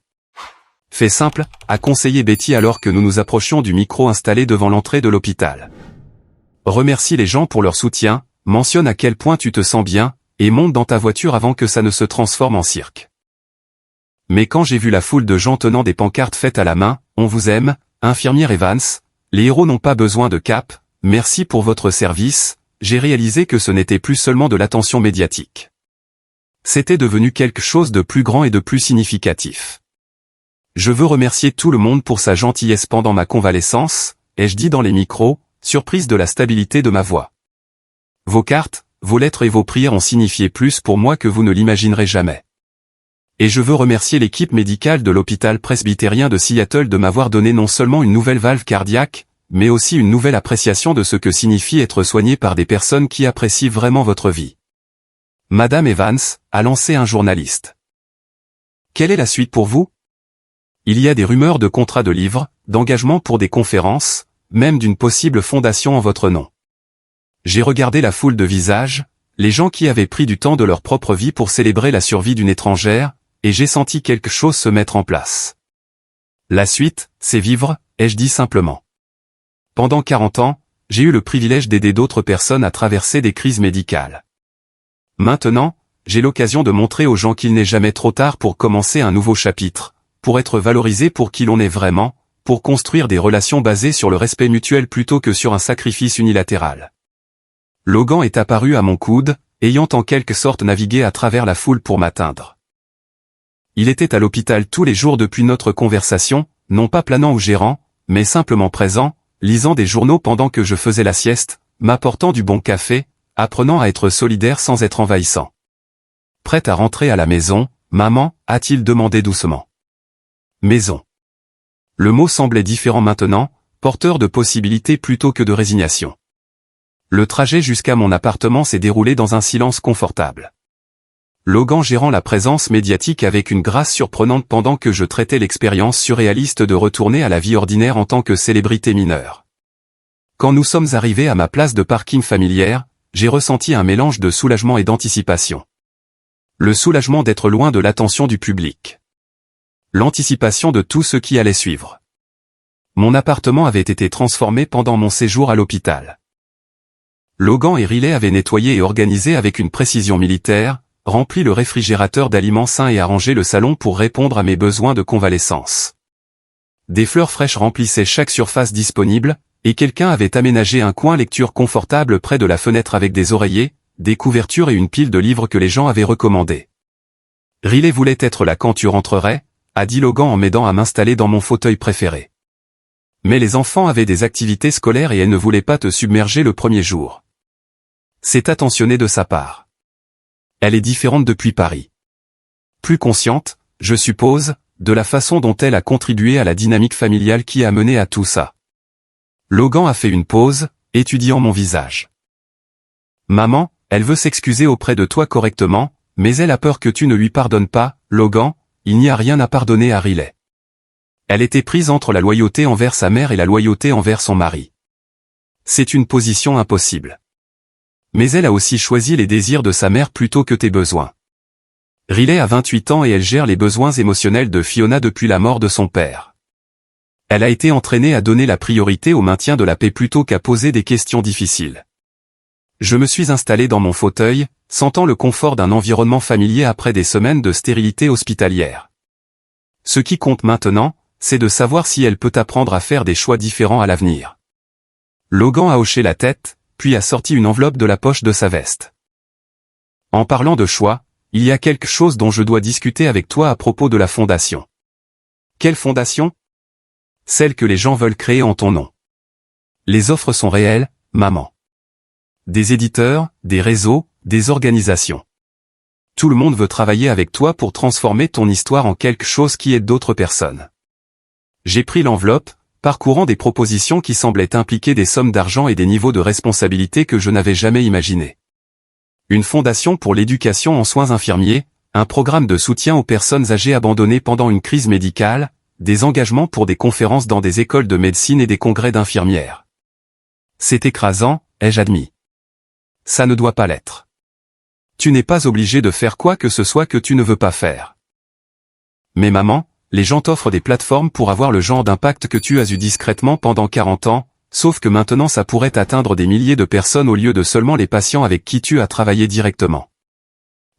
Fait simple, a conseillé Betty alors que nous nous approchions du micro installé devant l'entrée de l'hôpital. Remercie les gens pour leur soutien, mentionne à quel point tu te sens bien, et monte dans ta voiture avant que ça ne se transforme en cirque. Mais quand j'ai vu la foule de gens tenant des pancartes faites à la main, on vous aime, infirmière Evans, les héros n'ont pas besoin de cap, merci pour votre service, j'ai réalisé que ce n'était plus seulement de l'attention médiatique. C'était devenu quelque chose de plus grand et de plus significatif. Je veux remercier tout le monde pour sa gentillesse pendant ma convalescence, ai-je dit dans les micros, surprise de la stabilité de ma voix. Vos cartes, vos lettres et vos prières ont signifié plus pour moi que vous ne l'imaginerez jamais. Et je veux remercier l'équipe médicale de l'hôpital presbytérien de Seattle de m'avoir donné non seulement une nouvelle valve cardiaque, mais aussi une nouvelle appréciation de ce que signifie être soigné par des personnes qui apprécient vraiment votre vie. Madame Evans, a lancé un journaliste. Quelle est la suite pour vous? Il y a des rumeurs de contrats de livres, d'engagement pour des conférences, même d'une possible fondation en votre nom. J'ai regardé la foule de visages, les gens qui avaient pris du temps de leur propre vie pour célébrer la survie d'une étrangère, et j'ai senti quelque chose se mettre en place. La suite, c'est vivre, ai-je dit simplement. Pendant 40 ans, j'ai eu le privilège d'aider d'autres personnes à traverser des crises médicales. Maintenant, j'ai l'occasion de montrer aux gens qu'il n'est jamais trop tard pour commencer un nouveau chapitre, pour être valorisé pour qui l'on est vraiment, pour construire des relations basées sur le respect mutuel plutôt que sur un sacrifice unilatéral. Logan est apparu à mon coude, ayant en quelque sorte navigué à travers la foule pour m'atteindre. Il était à l'hôpital tous les jours depuis notre conversation, non pas planant ou gérant, mais simplement présent, lisant des journaux pendant que je faisais la sieste, m'apportant du bon café, apprenant à être solidaire sans être envahissant. Prête à rentrer à la maison, maman, a-t-il demandé doucement. Maison. Le mot semblait différent maintenant, porteur de possibilités plutôt que de résignation. Le trajet jusqu'à mon appartement s'est déroulé dans un silence confortable. Logan gérant la présence médiatique avec une grâce surprenante pendant que je traitais l'expérience surréaliste de retourner à la vie ordinaire en tant que célébrité mineure. Quand nous sommes arrivés à ma place de parking familière, j'ai ressenti un mélange de soulagement et d'anticipation. Le soulagement d'être loin de l'attention du public. L'anticipation de tout ce qui allait suivre. Mon appartement avait été transformé pendant mon séjour à l'hôpital. Logan et Riley avaient nettoyé et organisé avec une précision militaire, rempli le réfrigérateur d'aliments sains et arrangé le salon pour répondre à mes besoins de convalescence. Des fleurs fraîches remplissaient chaque surface disponible, et quelqu'un avait aménagé un coin lecture confortable près de la fenêtre avec des oreillers, des couvertures et une pile de livres que les gens avaient recommandés. Riley voulait être là quand tu rentrerais, a dit Logan en m'aidant à m'installer dans mon fauteuil préféré. Mais les enfants avaient des activités scolaires et elle ne voulait pas te submerger le premier jour. C'est attentionné de sa part. Elle est différente depuis Paris. Plus consciente, je suppose, de la façon dont elle a contribué à la dynamique familiale qui a mené à tout ça. Logan a fait une pause, étudiant mon visage. Maman, elle veut s'excuser auprès de toi correctement, mais elle a peur que tu ne lui pardonnes pas, Logan, il n'y a rien à pardonner à Riley. Elle était prise entre la loyauté envers sa mère et la loyauté envers son mari. C'est une position impossible. Mais elle a aussi choisi les désirs de sa mère plutôt que tes besoins. Riley a 28 ans et elle gère les besoins émotionnels de Fiona depuis la mort de son père. Elle a été entraînée à donner la priorité au maintien de la paix plutôt qu'à poser des questions difficiles. Je me suis installé dans mon fauteuil, sentant le confort d'un environnement familier après des semaines de stérilité hospitalière. Ce qui compte maintenant, c'est de savoir si elle peut apprendre à faire des choix différents à l'avenir. Logan a hoché la tête, puis a sorti une enveloppe de la poche de sa veste. En parlant de choix, il y a quelque chose dont je dois discuter avec toi à propos de la fondation. Quelle fondation? Celle que les gens veulent créer en ton nom. Les offres sont réelles, maman. Des éditeurs, des réseaux, des organisations. Tout le monde veut travailler avec toi pour transformer ton histoire en quelque chose qui aide d'autres personnes. J'ai pris l'enveloppe, parcourant des propositions qui semblaient impliquer des sommes d'argent et des niveaux de responsabilité que je n'avais jamais imaginés. Une fondation pour l'éducation en soins infirmiers, un programme de soutien aux personnes âgées abandonnées pendant une crise médicale, des engagements pour des conférences dans des écoles de médecine et des congrès d'infirmières. C'est écrasant, ai-je admis. Ça ne doit pas l'être. Tu n'es pas obligé de faire quoi que ce soit que tu ne veux pas faire. Mais maman, les gens t'offrent des plateformes pour avoir le genre d'impact que tu as eu discrètement pendant 40 ans, sauf que maintenant ça pourrait atteindre des milliers de personnes au lieu de seulement les patients avec qui tu as travaillé directement.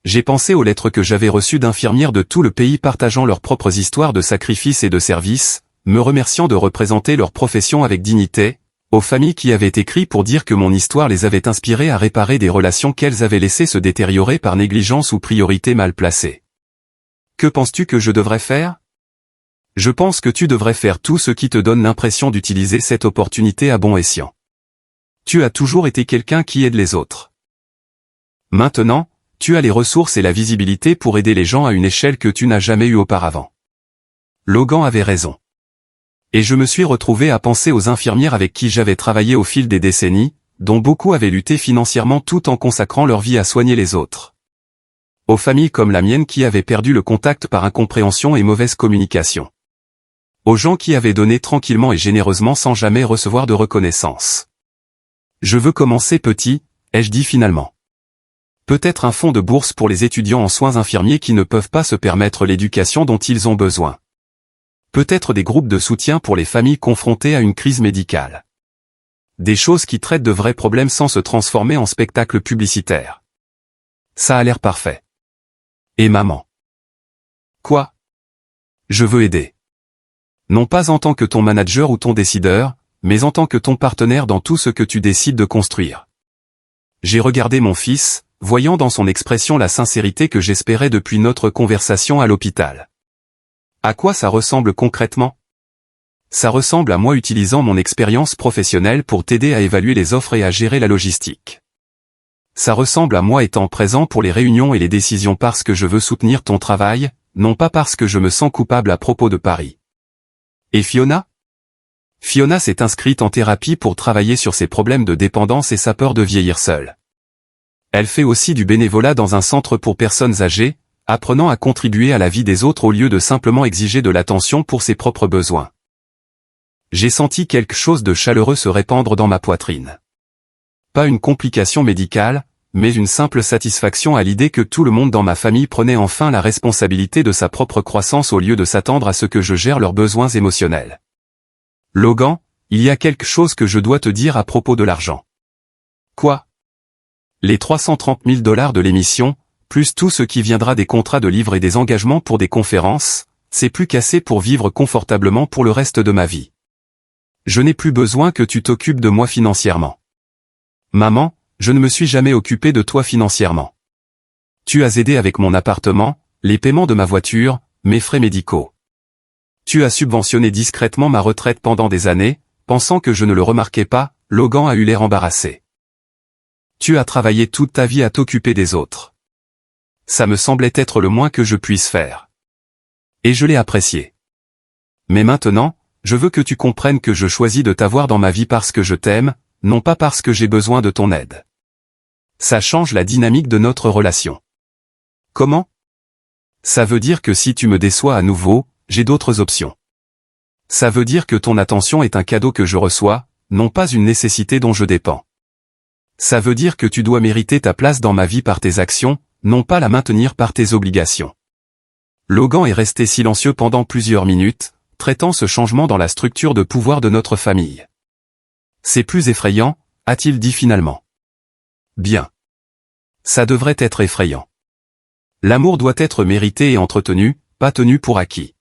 J'ai pensé aux lettres que j'avais reçues d'infirmières de tout le pays partageant leurs propres histoires de sacrifices et de services, me remerciant de représenter leur profession avec dignité, aux familles qui avaient écrit pour dire que mon histoire les avait inspirées à réparer des relations qu'elles avaient laissées se détériorer par négligence ou priorité mal placée. Que penses-tu que je devrais faire ? Je pense que tu devrais faire tout ce qui te donne l'impression d'utiliser cette opportunité à bon escient. Tu as toujours été quelqu'un qui aide les autres. Maintenant, tu as les ressources et la visibilité pour aider les gens à une échelle que tu n'as jamais eue auparavant. Logan avait raison. Et je me suis retrouvé à penser aux infirmières avec qui j'avais travaillé au fil des décennies, dont beaucoup avaient lutté financièrement tout en consacrant leur vie à soigner les autres. Aux familles comme la mienne qui avaient perdu le contact par incompréhension et mauvaise communication. Aux gens qui avaient donné tranquillement et généreusement sans jamais recevoir de reconnaissance. Je veux commencer petit, ai-je dit finalement. Peut-être un fonds de bourse pour les étudiants en soins infirmiers qui ne peuvent pas se permettre l'éducation dont ils ont besoin. Peut-être des groupes de soutien pour les familles confrontées à une crise médicale. Des choses qui traitent de vrais problèmes sans se transformer en spectacle publicitaire. Ça a l'air parfait. Et maman. Quoi ? Je veux aider. Non pas en tant que ton manager ou ton décideur, mais en tant que ton partenaire dans tout ce que tu décides de construire. J'ai regardé mon fils, voyant dans son expression la sincérité que j'espérais depuis notre conversation à l'hôpital. À quoi ça ressemble concrètement ? Ça ressemble à moi utilisant mon expérience professionnelle pour t'aider à évaluer les offres et à gérer la logistique. Ça ressemble à moi étant présent pour les réunions et les décisions parce que je veux soutenir ton travail, non pas parce que je me sens coupable à propos de Paris. Et Fiona ? Fiona s'est inscrite en thérapie pour travailler sur ses problèmes de dépendance et sa peur de vieillir seule. Elle fait aussi du bénévolat dans un centre pour personnes âgées, apprenant à contribuer à la vie des autres au lieu de simplement exiger de l'attention pour ses propres besoins. J'ai senti quelque chose de chaleureux se répandre dans ma poitrine. Pas une complication médicale, mais une simple satisfaction à l'idée que tout le monde dans ma famille prenait enfin la responsabilité de sa propre croissance au lieu de s'attendre à ce que je gère leurs besoins émotionnels. Logan, il y a quelque chose que je dois te dire à propos de l'argent. Quoi ? Les 330 000 $ de l'émission, plus tout ce qui viendra des contrats de livres et des engagements pour des conférences, c'est plus qu'assez pour vivre confortablement pour le reste de ma vie. Je n'ai plus besoin que tu t'occupes de moi financièrement. Maman, je ne me suis jamais occupé de toi financièrement. Tu as aidé avec mon appartement, les paiements de ma voiture, mes frais médicaux. Tu as subventionné discrètement ma retraite pendant des années, pensant que je ne le remarquais pas, Logan a eu l'air embarrassé. Tu as travaillé toute ta vie à t'occuper des autres. Ça me semblait être le moins que je puisse faire. Et je l'ai apprécié. Mais maintenant, je veux que tu comprennes que je choisis de t'avoir dans ma vie parce que je t'aime, non pas parce que j'ai besoin de ton aide. Ça change la dynamique de notre relation. Comment ? Ça veut dire que si tu me déçois à nouveau, j'ai d'autres options. Ça veut dire que ton attention est un cadeau que je reçois, non pas une nécessité dont je dépends. Ça veut dire que tu dois mériter ta place dans ma vie par tes actions, non pas la maintenir par tes obligations. Logan est resté silencieux pendant plusieurs minutes, traitant ce changement dans la structure de pouvoir de notre famille. C'est plus effrayant, a-t-il dit finalement. Bien. Ça devrait être effrayant. L'amour doit être mérité et entretenu, pas tenu pour acquis.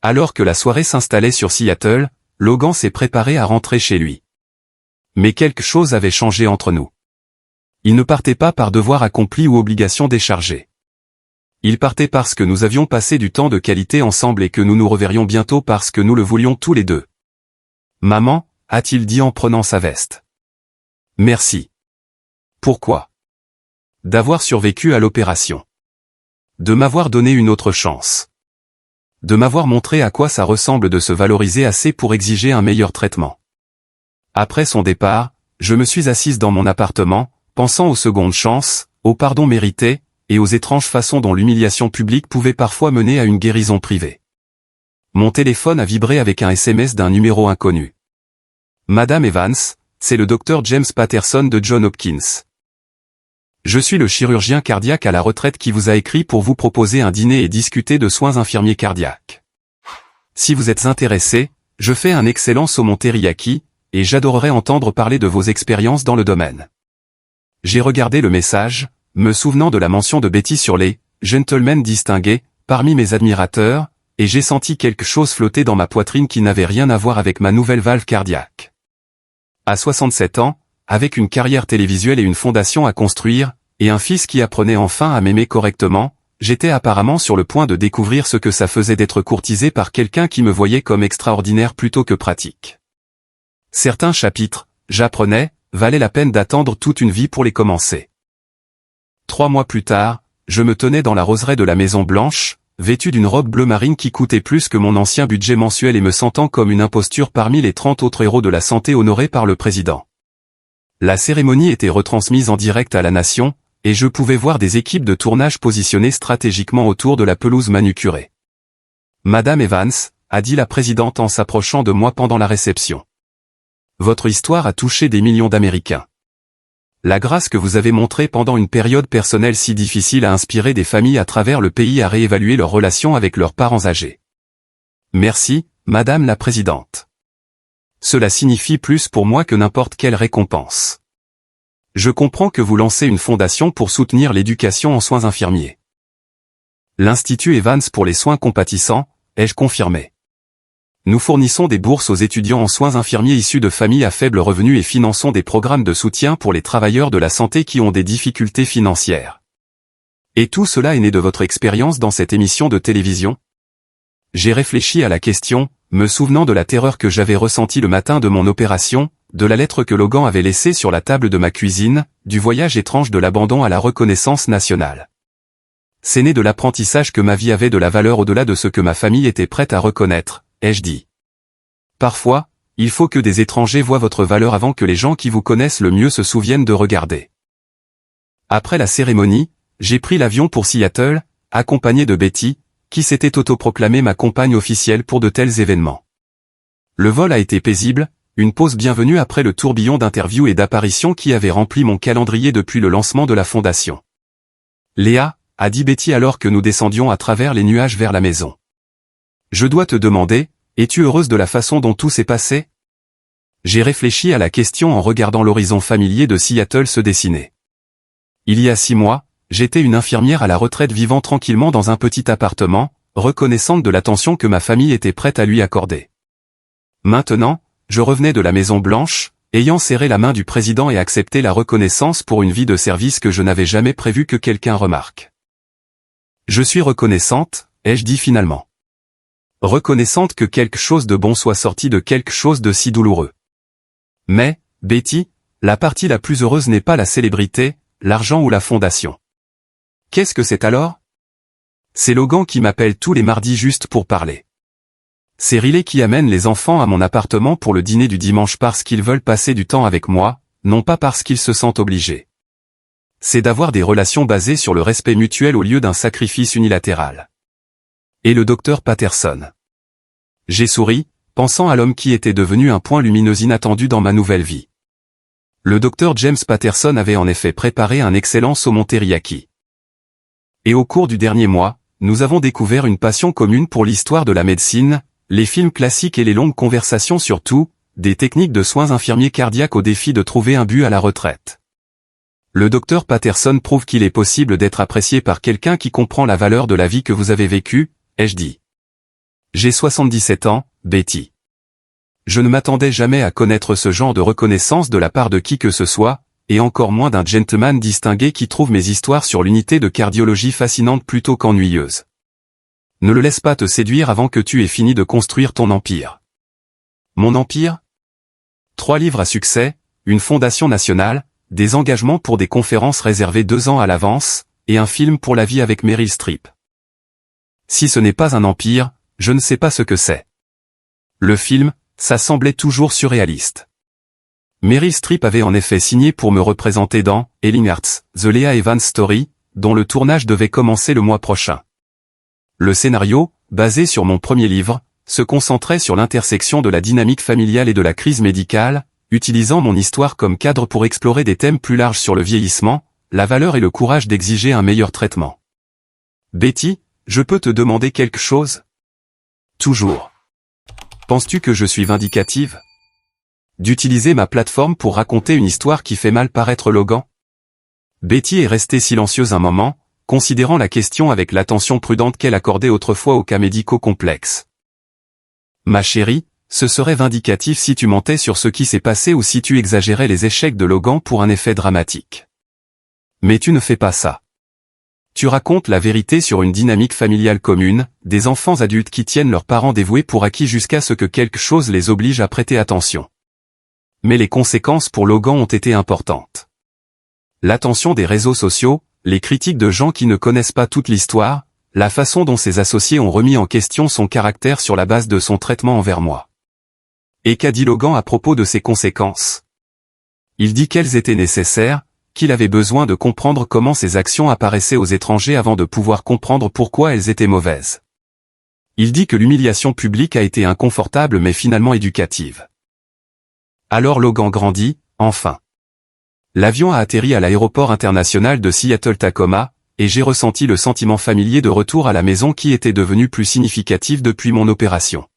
Alors que la soirée s'installait sur Seattle, Logan s'est préparé à rentrer chez lui. Mais quelque chose avait changé entre nous. Il ne partait pas par devoir accompli ou obligation déchargée. Il partait parce que nous avions passé du temps de qualité ensemble et que nous nous reverrions bientôt parce que nous le voulions tous les deux. Maman, a-t-il dit en prenant sa veste. Merci. Pourquoi ? D'avoir survécu à l'opération. De m'avoir donné une autre chance. De m'avoir montré à quoi ça ressemble de se valoriser assez pour exiger un meilleur traitement. Après son départ, je me suis assise dans mon appartement, pensant aux secondes chances, aux pardons mérités, et aux étranges façons dont l'humiliation publique pouvait parfois mener à une guérison privée. Mon téléphone a vibré avec un SMS d'un numéro inconnu. Madame Evans, c'est le docteur James Patterson de Johns Hopkins. Je suis le chirurgien cardiaque à la retraite qui vous a écrit pour vous proposer un dîner et discuter de soins infirmiers cardiaques. Si vous êtes intéressé, je fais un excellent saumon teriyaki, et j'adorerais entendre parler de vos expériences dans le domaine. J'ai regardé le message, me souvenant de la mention de Betty sur les « gentlemen distingués » parmi mes admirateurs, et j'ai senti quelque chose flotter dans ma poitrine qui n'avait rien à voir avec ma nouvelle valve cardiaque. À 67 ans, avec une carrière télévisuelle et une fondation à construire, et un fils qui apprenait enfin à m'aimer correctement, j'étais apparemment sur le point de découvrir ce que ça faisait d'être courtisé par quelqu'un qui me voyait comme extraordinaire plutôt que pratique. Certains chapitres, j'apprenais, valaient la peine d'attendre toute une vie pour les commencer. 3 mois plus tard, je me tenais dans la roseraie de la Maison Blanche, vêtu d'une robe bleu marine qui coûtait plus que mon ancien budget mensuel et me sentant comme une imposture parmi les 30 autres héros de la santé honorés par le président. La cérémonie était retransmise en direct à la nation, et je pouvais voir des équipes de tournage positionnées stratégiquement autour de la pelouse manucurée. Madame Evans, a dit la présidente en s'approchant de moi pendant la réception. Votre histoire a touché des millions d'Américains. La grâce que vous avez montrée pendant une période personnelle si difficile a inspiré des familles à travers le pays à réévaluer leurs relations avec leurs parents âgés. Merci, Madame la Présidente. Cela signifie plus pour moi que n'importe quelle récompense. Je comprends que vous lancez une fondation pour soutenir l'éducation en soins infirmiers. L'Institut Evans pour les soins compatissants, ai-je confirmé. Nous fournissons des bourses aux étudiants en soins infirmiers issus de familles à faible revenu et finançons des programmes de soutien pour les travailleurs de la santé qui ont des difficultés financières. Et tout cela est né de votre expérience dans cette émission de télévision? J'ai réfléchi à la question, me souvenant de la terreur que j'avais ressentie le matin de mon opération, de la lettre que Logan avait laissée sur la table de ma cuisine, du voyage étrange de l'abandon à la reconnaissance nationale. C'est né de l'apprentissage que ma vie avait de la valeur au-delà de ce que ma famille était prête à reconnaître, ai-je dit. Parfois, il faut que des étrangers voient votre valeur avant que les gens qui vous connaissent le mieux se souviennent de regarder. Après la cérémonie, j'ai pris l'avion pour Seattle, accompagné de Betty, qui s'était autoproclamée ma compagne officielle pour de tels événements. Le vol a été paisible, une pause bienvenue après le tourbillon d'interviews et d'apparitions qui avait rempli mon calendrier depuis le lancement de la fondation. Léa, a dit Betty alors que nous descendions à travers les nuages vers la maison. Je dois te demander, es-tu heureuse de la façon dont tout s'est passé? J'ai réfléchi à la question en regardant l'horizon familier de Seattle se dessiner. Il y a 6 mois, j'étais une infirmière à la retraite vivant tranquillement dans un petit appartement, reconnaissante de l'attention que ma famille était prête à lui accorder. Maintenant, je revenais de la Maison Blanche, ayant serré la main du président et accepté la reconnaissance pour une vie de service que je n'avais jamais prévu que quelqu'un remarque. Je suis reconnaissante, ai-je dit finalement. Reconnaissante que quelque chose de bon soit sorti de quelque chose de si douloureux. Mais, Betty, la partie la plus heureuse n'est pas la célébrité, l'argent ou la fondation. Qu'est-ce que c'est alors? C'est Logan qui m'appelle tous les mardis juste pour parler. C'est Riley qui amène les enfants à mon appartement pour le dîner du dimanche parce qu'ils veulent passer du temps avec moi, non pas parce qu'ils se sentent obligés. C'est d'avoir des relations basées sur le respect mutuel au lieu d'un sacrifice unilatéral. Et le docteur Patterson. J'ai souri, pensant à l'homme qui était devenu un point lumineux inattendu dans ma nouvelle vie. Le docteur James Patterson avait en effet préparé un excellent saumon teriyaki. Et au cours du dernier mois, nous avons découvert une passion commune pour l'histoire de la médecine, les films classiques et les longues conversations sur tout, des techniques de soins infirmiers cardiaques au défi de trouver un but à la retraite. Le docteur Patterson prouve qu'il est possible d'être apprécié par quelqu'un qui comprend la valeur de la vie que vous avez vécue, ai-je dit. J'ai 77 ans, Betty. Je ne m'attendais jamais à connaître ce genre de reconnaissance de la part de qui que ce soit, et encore moins d'un gentleman distingué qui trouve mes histoires sur l'unité de cardiologie fascinantes plutôt qu'ennuyeuses. Ne le laisse pas te séduire avant que tu aies fini de construire ton empire. Mon empire? 3 livres à succès, une fondation nationale, des engagements pour des conférences réservées 2 ans à l'avance, et un film pour la vie avec Meryl Streep. Si ce n'est pas un empire, je ne sais pas ce que c'est. Le film, ça semblait toujours surréaliste. Meryl Streep avait en effet signé pour me représenter dans Healing Hearts, The Leah Evans Story, dont le tournage devait commencer le mois prochain. Le scénario, basé sur mon premier livre, se concentrait sur l'intersection de la dynamique familiale et de la crise médicale, utilisant mon histoire comme cadre pour explorer des thèmes plus larges sur le vieillissement, la valeur et le courage d'exiger un meilleur traitement. Betty, je peux te demander quelque chose? Toujours. Penses-tu que je suis vindicative? D'utiliser ma plateforme pour raconter une histoire qui fait mal paraître Logan? Betty est restée silencieuse un moment, considérant la question avec l'attention prudente qu'elle accordait autrefois aux cas médicaux complexes. Ma chérie, ce serait vindicatif si tu mentais sur ce qui s'est passé ou si tu exagérais les échecs de Logan pour un effet dramatique. Mais tu ne fais pas ça. Tu racontes la vérité sur une dynamique familiale commune, des enfants adultes qui tiennent leurs parents dévoués pour acquis jusqu'à ce que quelque chose les oblige à prêter attention. Mais les conséquences pour Logan ont été importantes. L'attention des réseaux sociaux, les critiques de gens qui ne connaissent pas toute l'histoire, la façon dont ses associés ont remis en question son caractère sur la base de son traitement envers moi. Et qu'a dit Logan à propos de ces conséquences? Il dit qu'elles étaient nécessaires, qu'il avait besoin de comprendre comment ses actions apparaissaient aux étrangers avant de pouvoir comprendre pourquoi elles étaient mauvaises. Il dit que l'humiliation publique a été inconfortable mais finalement éducative. Alors Logan grandit, enfin. L'avion a atterri à l'aéroport international de Seattle-Tacoma, et j'ai ressenti le sentiment familier de retour à la maison qui était devenu plus significatif depuis mon opération.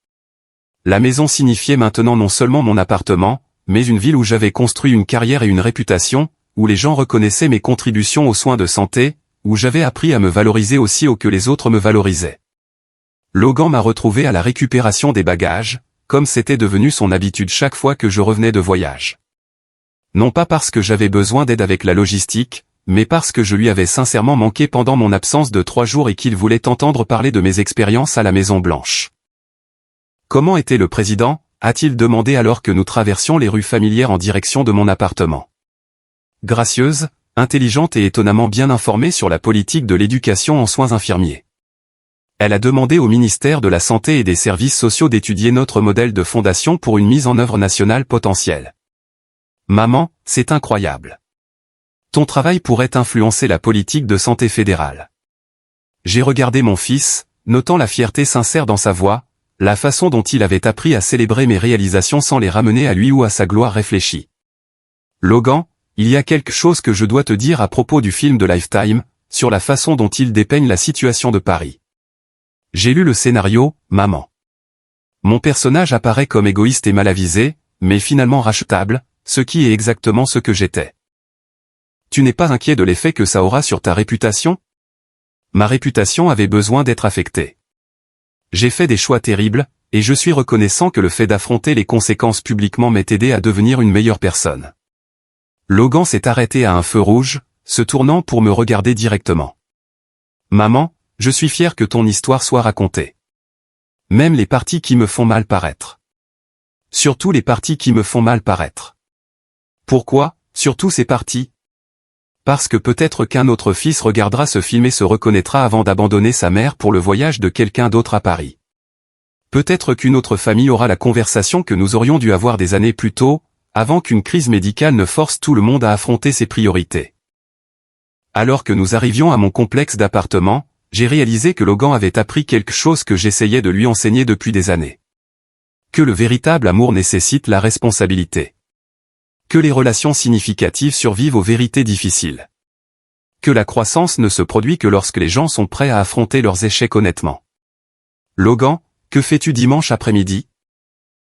La maison signifiait maintenant non seulement mon appartement, mais une ville où j'avais construit une carrière et une réputation, où les gens reconnaissaient mes contributions aux soins de santé, où j'avais appris à me valoriser aussi haut que les autres me valorisaient. Logan m'a retrouvé à la récupération des bagages, comme c'était devenu son habitude chaque fois que je revenais de voyage. Non pas parce que j'avais besoin d'aide avec la logistique, mais parce que je lui avais sincèrement manqué pendant mon absence de 3 jours et qu'il voulait entendre parler de mes expériences à la Maison-Blanche. Comment était le président? A-t-il demandé alors que nous traversions les rues familières en direction de mon appartement. Gracieuse, intelligente et étonnamment bien informée sur la politique de l'éducation en soins infirmiers. Elle a demandé au ministère de la Santé et des Services sociaux d'étudier notre modèle de fondation pour une mise en œuvre nationale potentielle. Maman, c'est incroyable. Ton travail pourrait influencer la politique de santé fédérale. J'ai regardé mon fils, notant la fierté sincère dans sa voix, la façon dont il avait appris à célébrer mes réalisations sans les ramener à lui ou à sa gloire réfléchie. Logan, il y a quelque chose que je dois te dire à propos du film de Lifetime, sur la façon dont il dépeigne la situation de Paris. J'ai lu le scénario, maman. Mon personnage apparaît comme égoïste et mal avisé, mais finalement rachetable, ce qui est exactement ce que j'étais. Tu n'es pas inquiet de l'effet que ça aura sur ta réputation? Ma réputation avait besoin d'être affectée. J'ai fait des choix terribles, et je suis reconnaissant que le fait d'affronter les conséquences publiquement m'ait aidé à devenir une meilleure personne. Logan s'est arrêté à un feu rouge, se tournant pour me regarder directement. Maman, je suis fier que ton histoire soit racontée. Même les parties qui me font mal paraître. Surtout les parties qui me font mal paraître. Pourquoi, surtout ces parties? Parce que peut-être qu'un autre fils regardera ce film et se reconnaîtra avant d'abandonner sa mère pour le voyage de quelqu'un d'autre à Paris. Peut-être qu'une autre famille aura la conversation que nous aurions dû avoir des années plus tôt, avant qu'une crise médicale ne force tout le monde à affronter ses priorités. Alors que nous arrivions à mon complexe d'appartement, j'ai réalisé que Logan avait appris quelque chose que j'essayais de lui enseigner depuis des années. Que le véritable amour nécessite la responsabilité. Que les relations significatives survivent aux vérités difficiles. Que la croissance ne se produit que lorsque les gens sont prêts à affronter leurs échecs honnêtement. Logan, que fais-tu dimanche après-midi?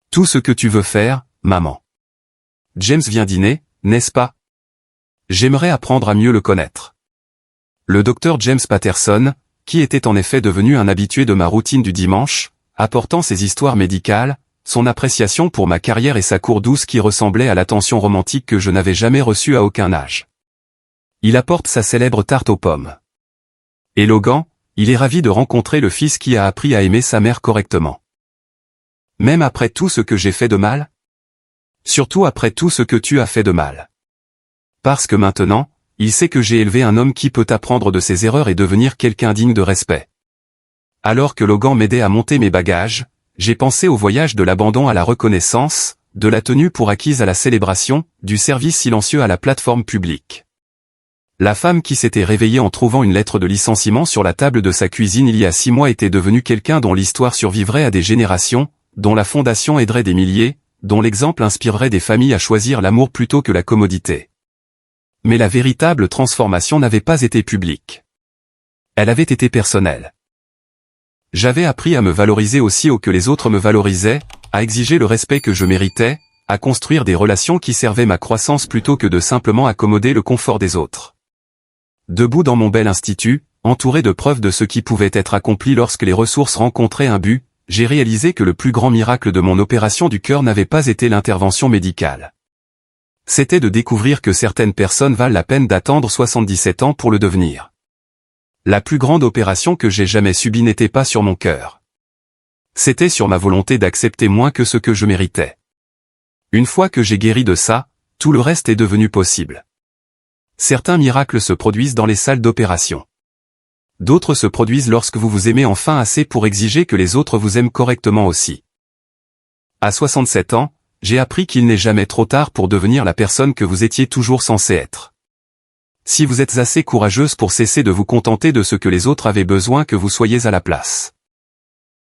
Tout ce que tu veux faire, maman. James vient dîner, n'est-ce pas? J'aimerais apprendre à mieux le connaître. Le docteur James Patterson, qui était en effet devenu un habitué de ma routine du dimanche, apportant ses histoires médicales, son appréciation pour ma carrière et sa cour douce qui ressemblait à l'attention romantique que je n'avais jamais reçue à aucun âge. Il apporte sa célèbre tarte aux pommes. Et Logan, il est ravi de rencontrer le fils qui a appris à aimer sa mère correctement. Même après tout ce que j'ai fait de mal? Surtout après tout ce que tu as fait de mal. Parce que maintenant, il sait que j'ai élevé un homme qui peut apprendre de ses erreurs et devenir quelqu'un digne de respect. Alors que Logan m'aidait à monter mes bagages, j'ai pensé au voyage de l'abandon à la reconnaissance, de la tenue pour acquise à la célébration, du service silencieux à la plateforme publique. La femme qui s'était réveillée en trouvant une lettre de licenciement sur la table de sa cuisine il y a 6 mois était devenue quelqu'un dont l'histoire survivrait à des générations, dont la fondation aiderait des milliers, dont l'exemple inspirerait des familles à choisir l'amour plutôt que la commodité. Mais la véritable transformation n'avait pas été publique. Elle avait été personnelle. J'avais appris à me valoriser aussi haut que les autres me valorisaient, à exiger le respect que je méritais, à construire des relations qui servaient ma croissance plutôt que de simplement accommoder le confort des autres. Debout dans mon bel institut, entouré de preuves de ce qui pouvait être accompli lorsque les ressources rencontraient un but, j'ai réalisé que le plus grand miracle de mon opération du cœur n'avait pas été l'intervention médicale. C'était de découvrir que certaines personnes valent la peine d'attendre 77 ans pour le devenir. La plus grande opération que j'ai jamais subie n'était pas sur mon cœur. C'était sur ma volonté d'accepter moins que ce que je méritais. Une fois que j'ai guéri de ça, tout le reste est devenu possible. Certains miracles se produisent dans les salles d'opération. D'autres se produisent lorsque vous vous aimez enfin assez pour exiger que les autres vous aiment correctement aussi. À 67 ans, j'ai appris qu'il n'est jamais trop tard pour devenir la personne que vous étiez toujours censé être. Si vous êtes assez courageuse pour cesser de vous contenter de ce que les autres avaient besoin que vous soyez à la place.